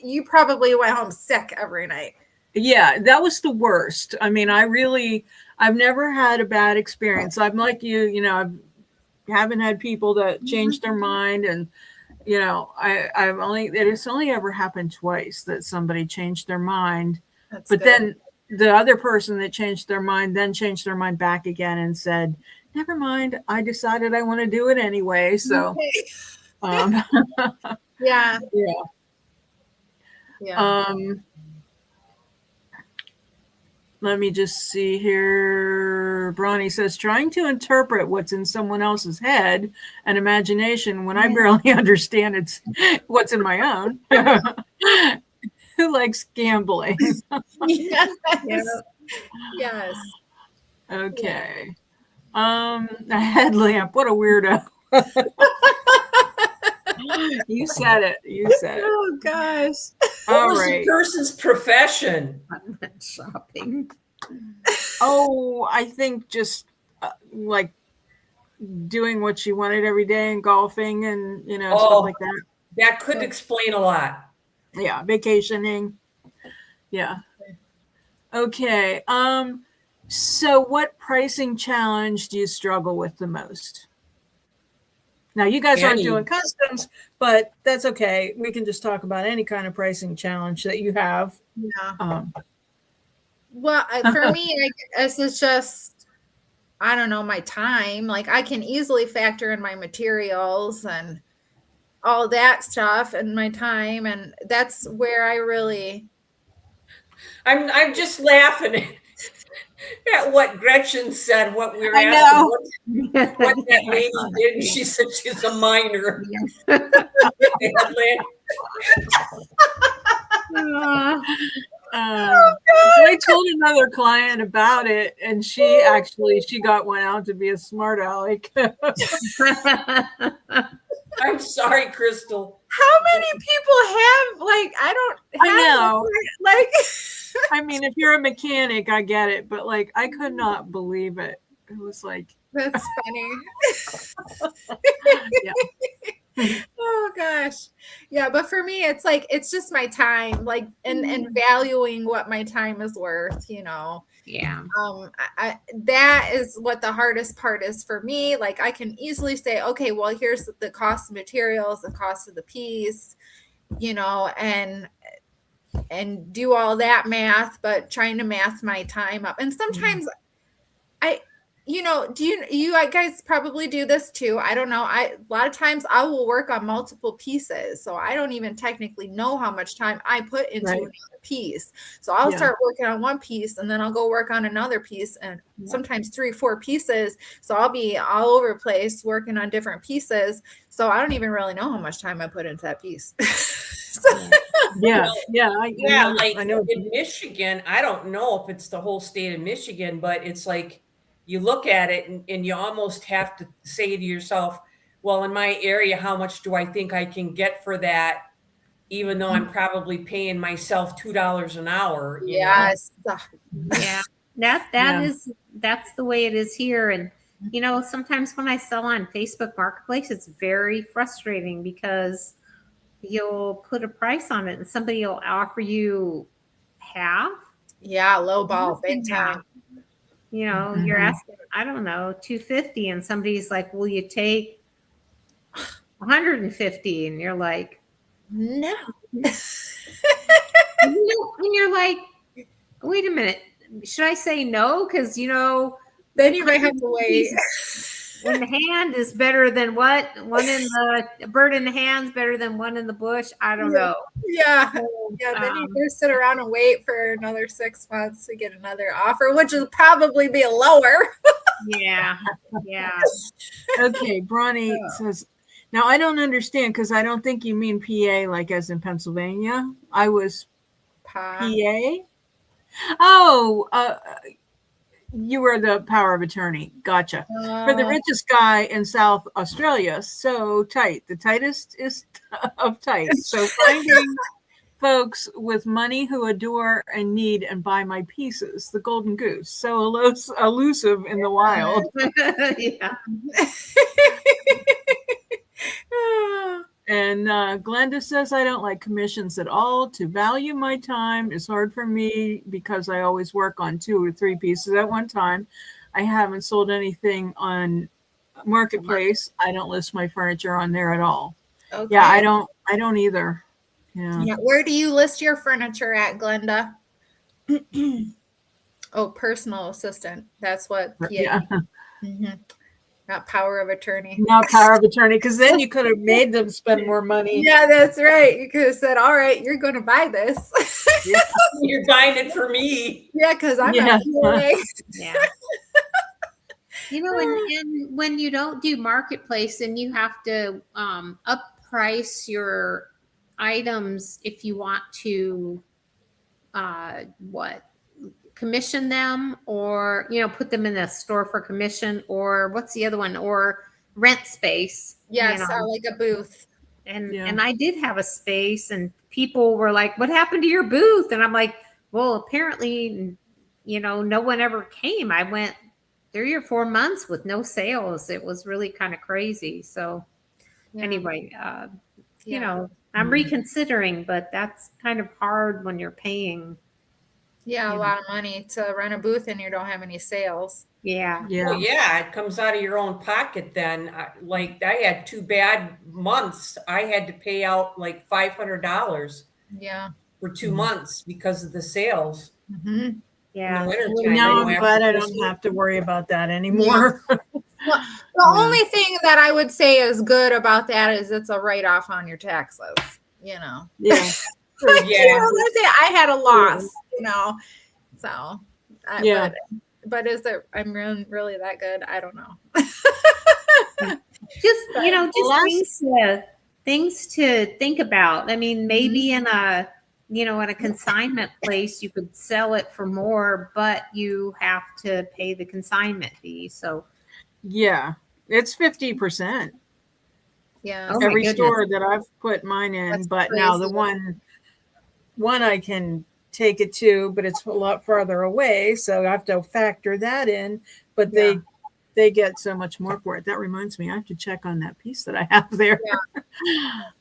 you probably went home sick every night. Yeah, that was the worst. I mean, I've never had a bad experience. I'm like you, I haven't had people that changed their mind, and it's only ever happened twice that somebody changed their mind. That's But good. then the other person that changed their mind then changed their mind back again and said, never mind, I decided I want to do it anyway. So, yeah, yeah. yeah. Let me just see here. Bronny says, trying to interpret what's in someone else's head and imagination when I barely understand what's in my own. Who likes gambling? Yes. Yes. Okay. A headlamp. What a weirdo. You said it. Oh gosh. What All was right. the person's profession? Shopping. Oh, I think just like doing what she wanted every day and golfing and stuff like that. That could explain a lot. Yeah, vacationing. Yeah. Okay. So what pricing challenge do you struggle with the most? Now, you guys aren't doing customs, but that's okay. We can just talk about any kind of pricing challenge that you have. Yeah. Well, for me, I guess it's just, I don't know, my time. Like I can easily factor in my materials and all that stuff and my time. And that's where I really. I'm just laughing at what Gretchen said, what we were I asking, know. what that lady did. And she said she's a minor. I told another client about it, and she got one out to be a smart aleck. I'm sorry, Crystal. How many people have I know. like I mean, if you're a mechanic, I get it, but like I could not believe it. It was like, that's funny. yeah. Oh gosh. Yeah, but for me it's like it's just my time, like and valuing what my time is worth, Yeah. That is what the hardest part is for me. Like I can easily say, okay, well here's the cost of materials, the cost of the piece, and do all that math, but trying to math my time up. And sometimes do you guys probably do this too? I don't know. A lot of times I will work on multiple pieces. So I don't even technically know how much time I put into another piece. So I'll start working on one piece and then I'll go work on another piece and sometimes 3 or 4 pieces. So I'll be all over the place working on different pieces. So I don't even really know how much time I put into that piece. I know. In Michigan, I don't know if it's the whole state of Michigan, but it's like you look at it and you almost have to say to yourself, well, in my area, how much do I think I can get for that? Even though I'm probably paying myself $2 an hour. Yes. Yeah. That's the way it is here. And, sometimes when I sell on Facebook Marketplace, it's very frustrating because you'll put a price on it and somebody will offer you half. Yeah, low ball, big time. You're asking, I don't know, $250, and somebody's like, will you take $150? And you're like, no. And you're like, wait a minute, should I say no? Because then you might have to wait. in the hand is better than what? One in the a bird in the hand's better than one in the bush. I don't know. Yeah. So, Yeah, then you um, just sit around and wait for another 6 months to get another offer, which will probably be lower. yeah, yeah. Okay, Bronny says, now I don't understand because I don't think you mean PA like as in Pennsylvania. I was PA. Oh, you were the power of attorney. Gotcha. For the richest guy in South Australia, so tight. The tightest is of tight. So finding folks with money who adore and need and buy my pieces, the golden goose, so elusive in the wild. Yeah. And Glenda says, I don't like commissions at all. To value my time is hard for me because I always work on 2 or 3 pieces at one time. I haven't sold anything on Marketplace. I don't list my furniture on there at all. Okay. Yeah, I don't either. Yeah. Yeah. Where do you list your furniture at, Glenda? Oh, personal assistant. That's what PA. Yeah. Mhm. Not power of attorney. Not power of attorney, because then you could have made them spend more money. Yeah, that's right. You could have said, all right, you're going to buy this. Yeah. You're buying it for me. Yeah, because I'm Yeah. a PA. Yeah. You know, and when you don't do marketplace and you have to up price your items if you want to commission them, or put them in a store for commission, or what's the other one, or rent space. Yes, like a booth. And I did have a space, and people were like, what happened to your booth? And I'm like, well, apparently, no one ever came. I went 3 or 4 months with no sales. It was really kind of crazy. So anyway, I'm reconsidering, but that's kind of hard when you're paying. Yeah, a lot of money to rent a booth and you don't have any sales. Yeah. Well, yeah, it comes out of your own pocket then. I had 2 bad months. I had to pay out like $500 for 2 months because of the sales. Mm-hmm. Yeah. In the wintertime. Now I'm glad I don't have to worry about that anymore. Well, the only thing that I would say is good about that is it's a write-off on your taxes, Yeah. Yeah. Let's say I had a loss, so. Yeah. But is it? I'm really that good? I don't know. Just things to think about. I mean, maybe in a consignment place, you could sell it for more, but you have to pay the consignment fee. So yeah, it's 50%. Yeah. Oh my Every goodness. store that I've put mine in, That's but now the crazy. one I can take it to, but it's a lot farther away, so I have to factor that in. But they get so much more for it. That reminds me, I have to check on that piece that I have there.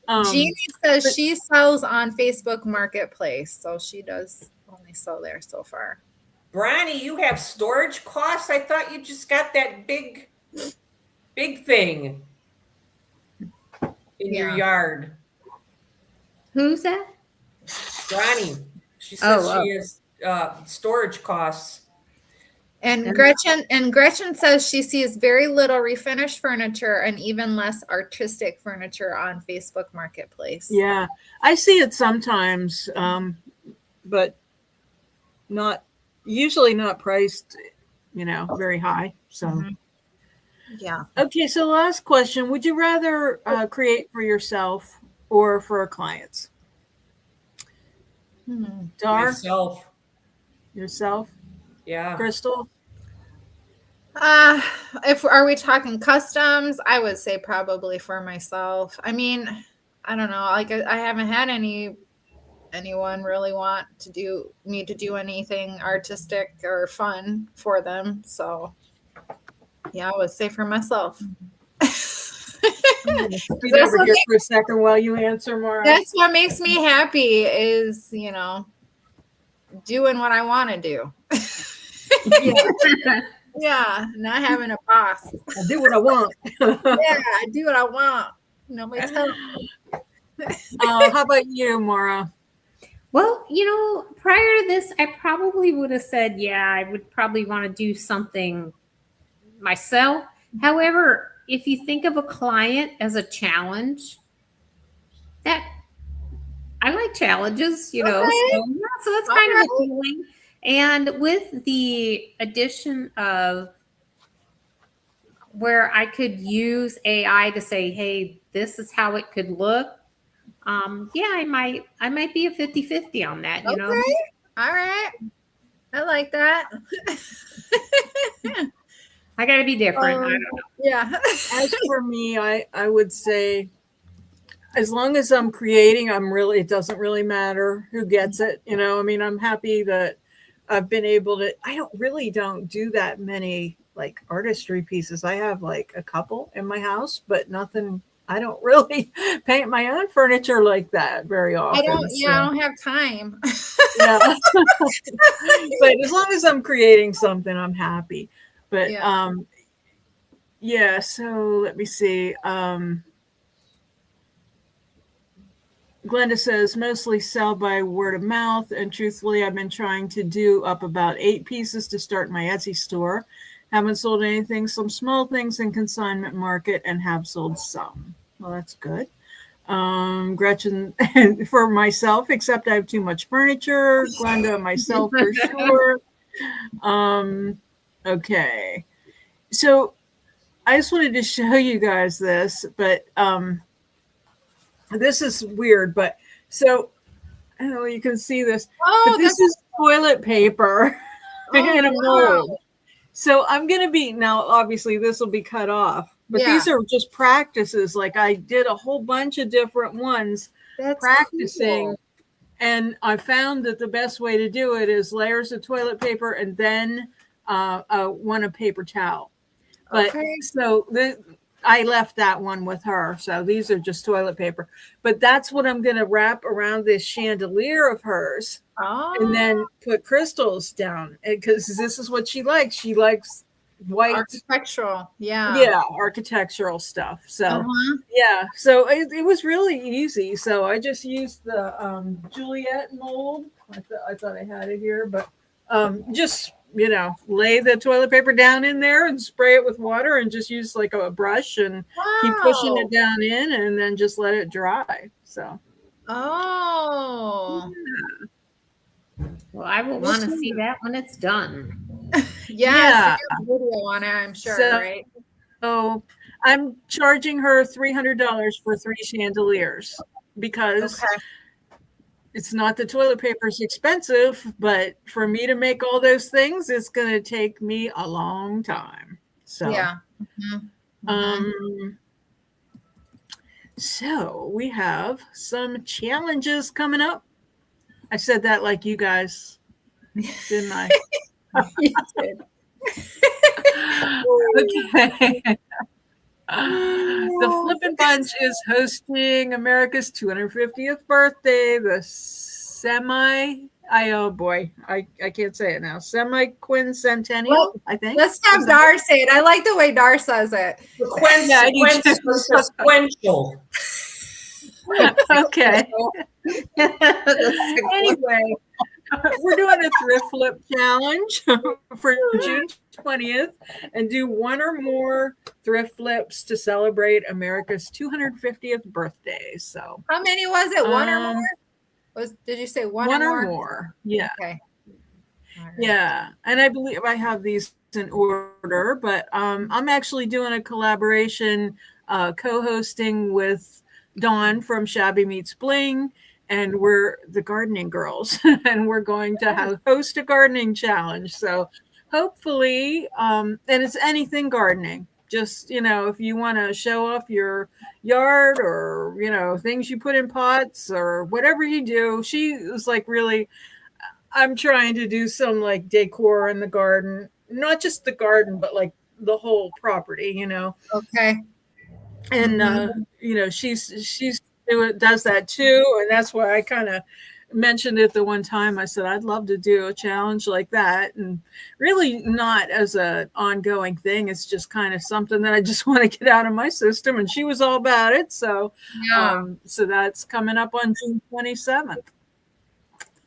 Jeannie says she sells on Facebook Marketplace, so she does only sell there so far. Bronny, you have storage costs? I thought you just got that big thing in your yard. Who's that? Bronny. She says she has storage costs. And Gretchen says she sees very little refinished furniture and even less artistic furniture on Facebook Marketplace. Yeah, I see it sometimes, but usually not priced, very high. So, Yeah. Okay. So last question, would you rather create for yourself or for clients? Dar, yourself? Yeah. Crystal? Are we talking customs? I would say probably for myself. I mean, I don't know. Like I haven't had anyone really want to do anything artistic or fun for them. So yeah, I would say for myself. Be over here for a second while you answer, Maura. That's what makes me happy is, doing what I want to do. Yeah, not having a boss. I do what I want. Yeah, I do what I want. Nobody tell me. How about you, Maura? Well, prior to this, I probably would have said, yeah, I would probably want to do something myself. However, if you think of a client as a challenge, that I like challenges, you know. Okay. So, yeah, so that's All kind of right. appealing. And with the addition of where I could use AI to say, hey, this is how it could look. Yeah, I might be a 50-50 on that, you know. Okay. All right. I like that. I gotta be different. I don't know. Yeah. As for me, I would say, as long as I'm creating, it doesn't really matter who gets it. You know, I mean, I'm happy that I've been able to, I don't do that many like artistry pieces. I have like a couple in my house, but nothing, I don't really paint my own furniture like that very often. I don't have time. Yeah. But as long as I'm creating something, I'm happy. But Yeah. yeah, so let me see. Glenda says mostly sell by word of mouth, and truthfully, I've been trying to do up about 8 pieces to start my Etsy store. Haven't sold anything, some small things in consignment market, and have sold some. Well, that's good. Gretchen, for myself, except I have too much furniture. Glenda, myself for sure. Okay. So I just wanted to show you guys this, but this is weird, but so I don't know you can see this, but this is toilet paper in a mold. So I'm going to be, now obviously this will be cut off, but these are just practices. Like I did a whole bunch of different ones practicing. Cool. And I found that the best way to do it is layers of toilet paper and then one of paper towel. But so I left that one with her. So these are just toilet paper. But that's what I'm going to wrap around this chandelier of hers. And then put crystals down. Because this is what she likes. She likes white. Architectural. Yeah. Yeah, architectural stuff. So, yeah. So it was really easy. So I just used the Juliet mold. I thought I had it here. But just... lay the toilet paper down in there and spray it with water and just use like a brush and keep pushing it down in and then just let it dry. So. Oh. Yeah. Well, I will want to see that when it's done. Yeah. Video on it, I'm sure, right? So I'm charging her $300 for 3 chandeliers because it's not the toilet paper is expensive, but for me to make all those things, it's going to take me a long time. So, yeah. So we have some challenges coming up. I said that like you guys, didn't I? You did. Okay. The Flippin' Bunch is hosting America's 250th birthday. The oh boy, I can't say it now. Semi-quincentennial, I think. Let's have Dar say it. I like the way Dar says it. Sequential. Okay. Anyway, we're doing a thrift flip challenge for June 20th and do 1 or more thrift flips to celebrate America's 250th birthday. So how many was it? 1 or more? Did you say 1 or more? Yeah. Okay. Right. Yeah. And I believe I have these in order, but I'm actually doing a collaboration co-hosting with Dawn from Shabby Meets Bling. And we're the gardening girls, and we're going to host a gardening challenge. So hopefully, and it's anything gardening. Just, if you want to show off your yard or, things you put in pots or whatever you do. She was like, really, I'm trying to do some like decor in the garden, not just the garden, but like the whole property, Okay. And, she's does that too, and that's why I kind of mentioned it the one time. I said I'd love to do a challenge like that, and really not as an ongoing thing. It's just kind of something that I just want to get out of my system, and she was all about it. So so that's coming up on June 27th.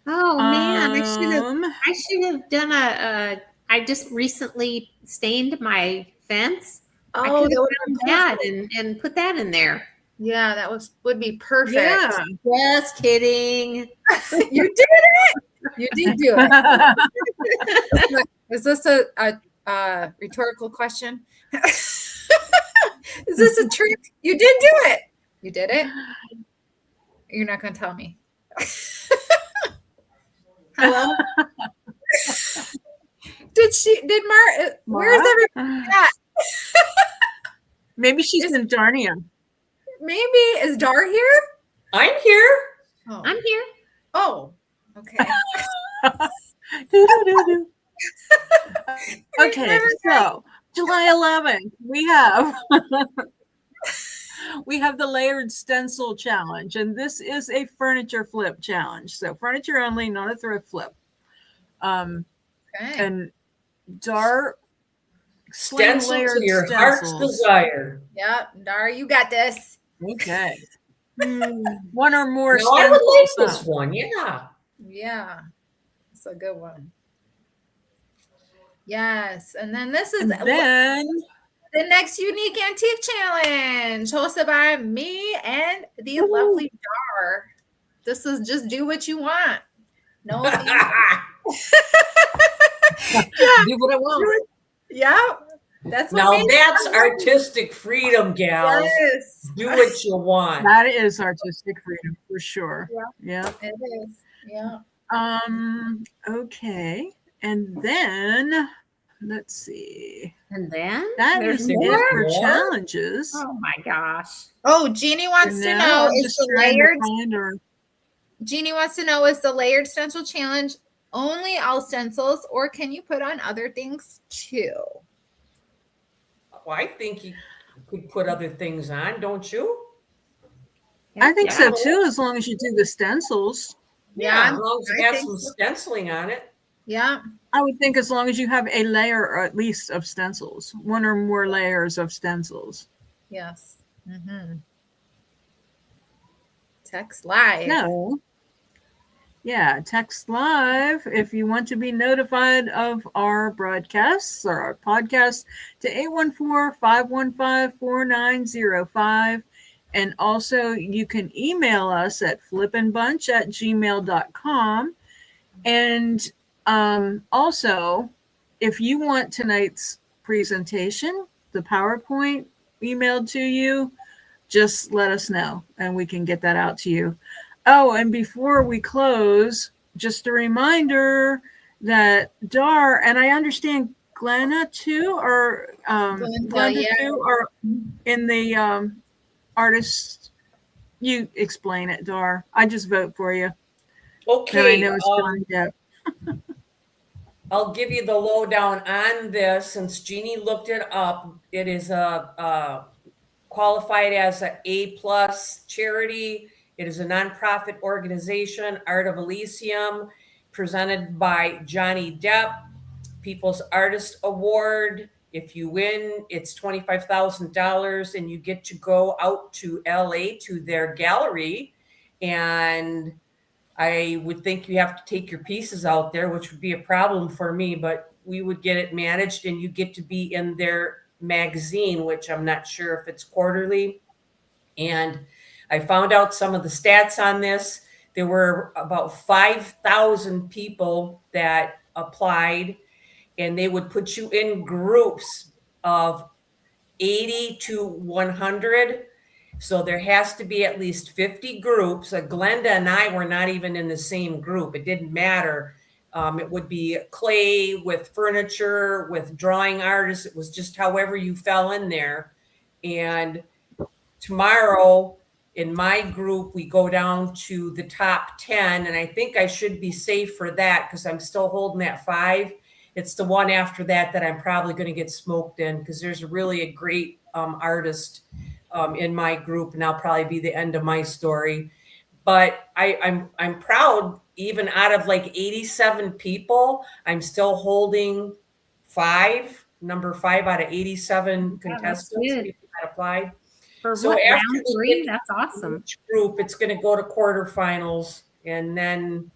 Oh man, I should have done I just recently stained my fence I Oh, could that have would done that and put that in there. yeah, that would be perfect. Yeah. Just kidding. You did it. You did do it. Is this a rhetorical question? Is this a trick? You did do it. You did it. You're not going to tell me. Hello? Did where's everybody at? Maybe she's in Darnia. Maybe, is Dar here? I'm here. Oh, I'm here. oh, okay. Doo-doo-doo-doo. Okay, so July 11th, we have the layered stencil challenge, and this is a furniture flip challenge. So furniture only, not a thrift flip. Okay. And Dar Stencil to your heart's desire. Yep, Dar, you got this. Okay. One or more No, I would like stencils. this one. Yeah. Yeah, it's a good one. Yes, and then this is And then the next unique antique challenge hosted by me and the lovely Dar. This is just do what you want. No, do what I want. yeah, that's what Now makes that's it. artistic freedom, gals. Yes, Do what you want. That is artistic freedom for sure. Yeah. it is. Yeah. Okay. And then let's see. And then That there's is it more. for More? challenges. Oh my gosh. Oh, Jeannie wants And to now know I'm is just the trying to layered. find her. Jeannie wants to know is the layered stencil challenge only all stencils, or can you put on other things too? Well, I think you could put other things on, don't you? I think so Yeah. too, as long as you do the stencils. Yeah, as long as I you have think some so. stenciling on it. Yeah. I would think as long as you have a layer or at least of stencils, one or more layers of stencils. Yes. Mm-hmm. Text live. So, yeah, text live if you want to be notified of our broadcasts or our podcasts to 814-515-4905. And also you can email us at flippinbunch@gmail.com. And also, if you want tonight's presentation, the PowerPoint emailed to you, just let us know and we can get that out to you. Oh, and before we close, just a reminder that Dar, and I understand Glenna too, or Glenda yeah. too, are in the artists. You explain it, Dar. I just vote for you. And I Okay. know it's Johnny Depp. I'll give you the lowdown on this since Jeannie looked it up. It is qualified as an A+ charity. It is a nonprofit organization, Art of Elysium, presented by Johnny Depp, People's Artist Award. If you win, it's $25,000 and you get to go out to LA to their gallery. And I would think you have to take your pieces out there, which would be a problem for me, but we would get it managed and you get to be in their magazine, which I'm not sure if it's quarterly. And I found out some of the stats on this. There were about 5,000 people that applied, and they would put you in groups of 80 to 100. So there has to be at least 50 groups. Glenda and I were not even in the same group. It didn't matter. It would be clay with furniture, with drawing artists. It was just however you fell in there. And tomorrow in my group, we go down to the top 10. And I think I should be safe for that because I'm still holding that 5. It's the one after that I'm probably going to get smoked in because there's really a great artist in my group, and that'll probably be the end of my story. But I'm proud, even out of like 87 people, I'm still holding 5, number 5 out of 87 contestants good. people that applied. For So what, after round we 3? get That's awesome. each group, it's going to go to quarterfinals, and then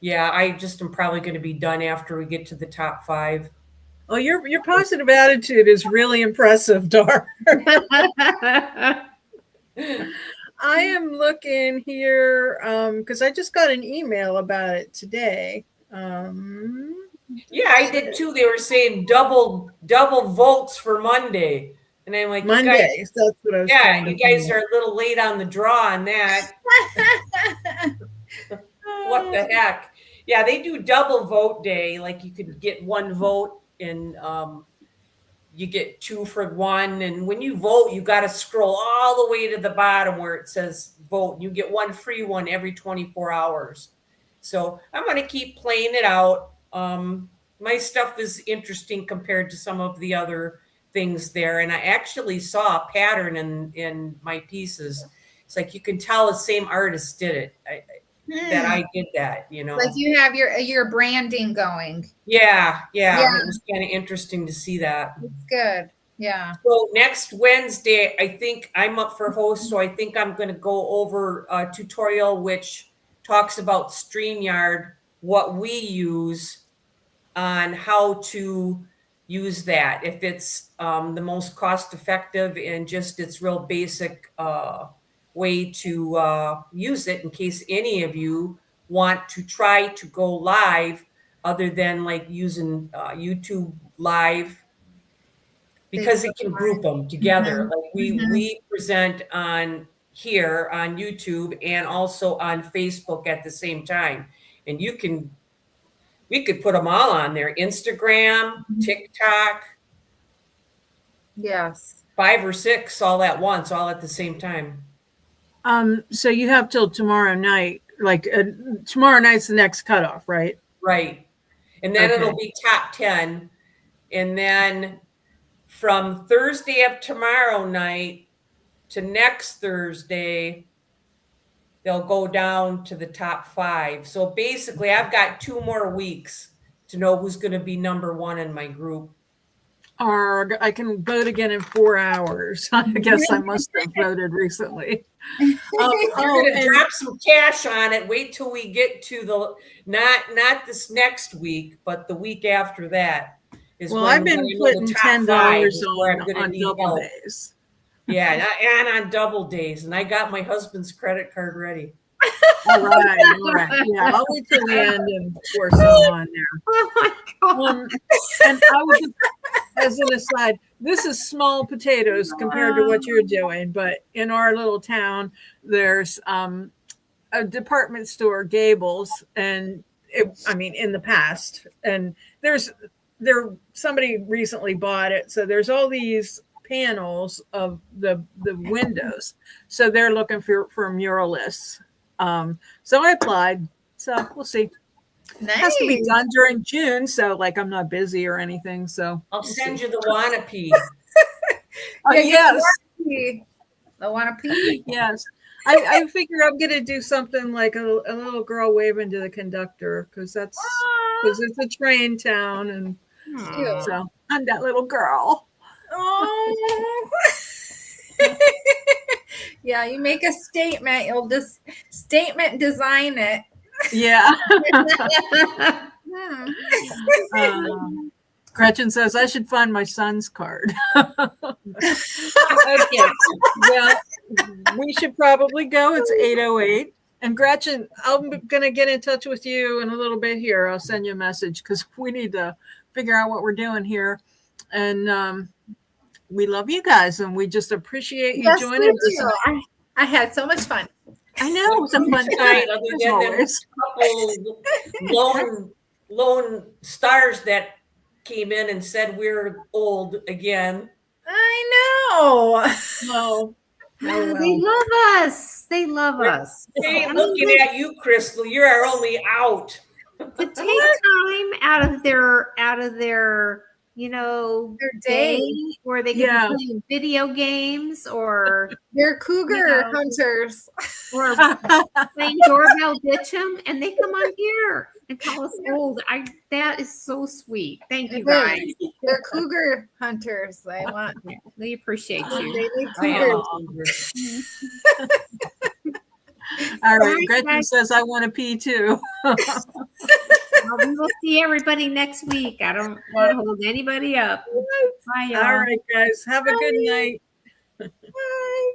I just am probably going to be done after we get to the top 5. Oh, your positive attitude is really impressive, Dar. I am looking here because I just got an email about it today. Yeah, I did too. They were saying double votes for Monday. And I'm like, Monday. That's what I was yeah, trying to you guys find. are a little late on the draw on that. What the heck? Yeah, they do double vote day. Like you could get one vote and you get 2 for 1. And when you vote, you got to scroll all the way to the bottom where it says vote. You get one free one every 24 hours. So I'm going to keep playing it out. My stuff is interesting compared to some of the other things there. And I actually saw a pattern in my pieces. It's like you can tell the same artist did it. That I did that, you know. Like you have your branding going. Yeah. It was kind of interesting to see that. It's good. Yeah. So next Wednesday, I think I'm up for host. So I think I'm going to go over a tutorial which talks about StreamYard, what we use on how to use that. If it's the most cost effective and just its real basic way to use it in case any of you want to try to go live other than like using YouTube Live, because it can group them together. Like we present on here on YouTube and also on Facebook at the same time. And we could put them all on there. Instagram, TikTok. Yes. 5 or 6 all at once, all at the same time. So you have till tomorrow night. Like tomorrow night's the next cutoff, right? Right. And then Okay. it'll be top 10. And then from Thursday of tomorrow night to next Thursday, they'll go down to the top 5. So basically, I've got 2 more weeks to know who's going to be number 1 in my group. Or I can vote again in 4 hours. I guess I must have voted recently. You're going to and- drop some cash on it. Wait till we get to the not this next week, but the week after that. Well, I've been putting $10 on double help. days. Yeah, and on double days, and I got my husband's credit card ready. All right. Yeah, I'll wait till the end and pour some on there. Oh my God. And I was just, as an aside, this is small potatoes compared to what you're doing, but in our little town, there's a department store, Gables, and in the past, and somebody recently bought it, so there's all these panels of the windows, so they're looking for muralists. So I applied. So we'll see. Nice. It has to be done during June, so like I'm not busy or anything. So I'll send you the wannabe. yes, The wannabe. yes. I figure I'm gonna do something like a little girl waving to the conductor because it's a train town, and Cute. so I'm that little girl. Oh. Yeah, you make a statement. You'll just statement design it. Yeah. Hmm. Gretchen says I should find my son's card. Okay. Well, we should probably go. It's 8:08. And Gretchen, I'm going to get in touch with you in a little bit here. I'll send you a message because we need to figure out what we're doing here. And we love you guys, and we just appreciate you Yes, joining we us. do. I had so much fun. I know it was a fun Tonight, time. other as than them always. couple lone stars that came in and said we're old again. I know. No. Oh, they love us. They love us. They ain't looking at you, Crystal. You're our only out. To take time out of their Their day day. where they Yeah. can play video games or They're cougar You know. hunters. or playing doorbell ditch them, and they come on here and call us old. That is so sweet. Thank you It guys. is. They're cougar hunters. They want. We appreciate They you. need I am cougars. hungry. All right. Bye, Gretchen guys. says I want to pee too. Well, we will see everybody next week. I don't want to hold anybody up. Bye, y'all. All right, guys. Have a good night. Bye.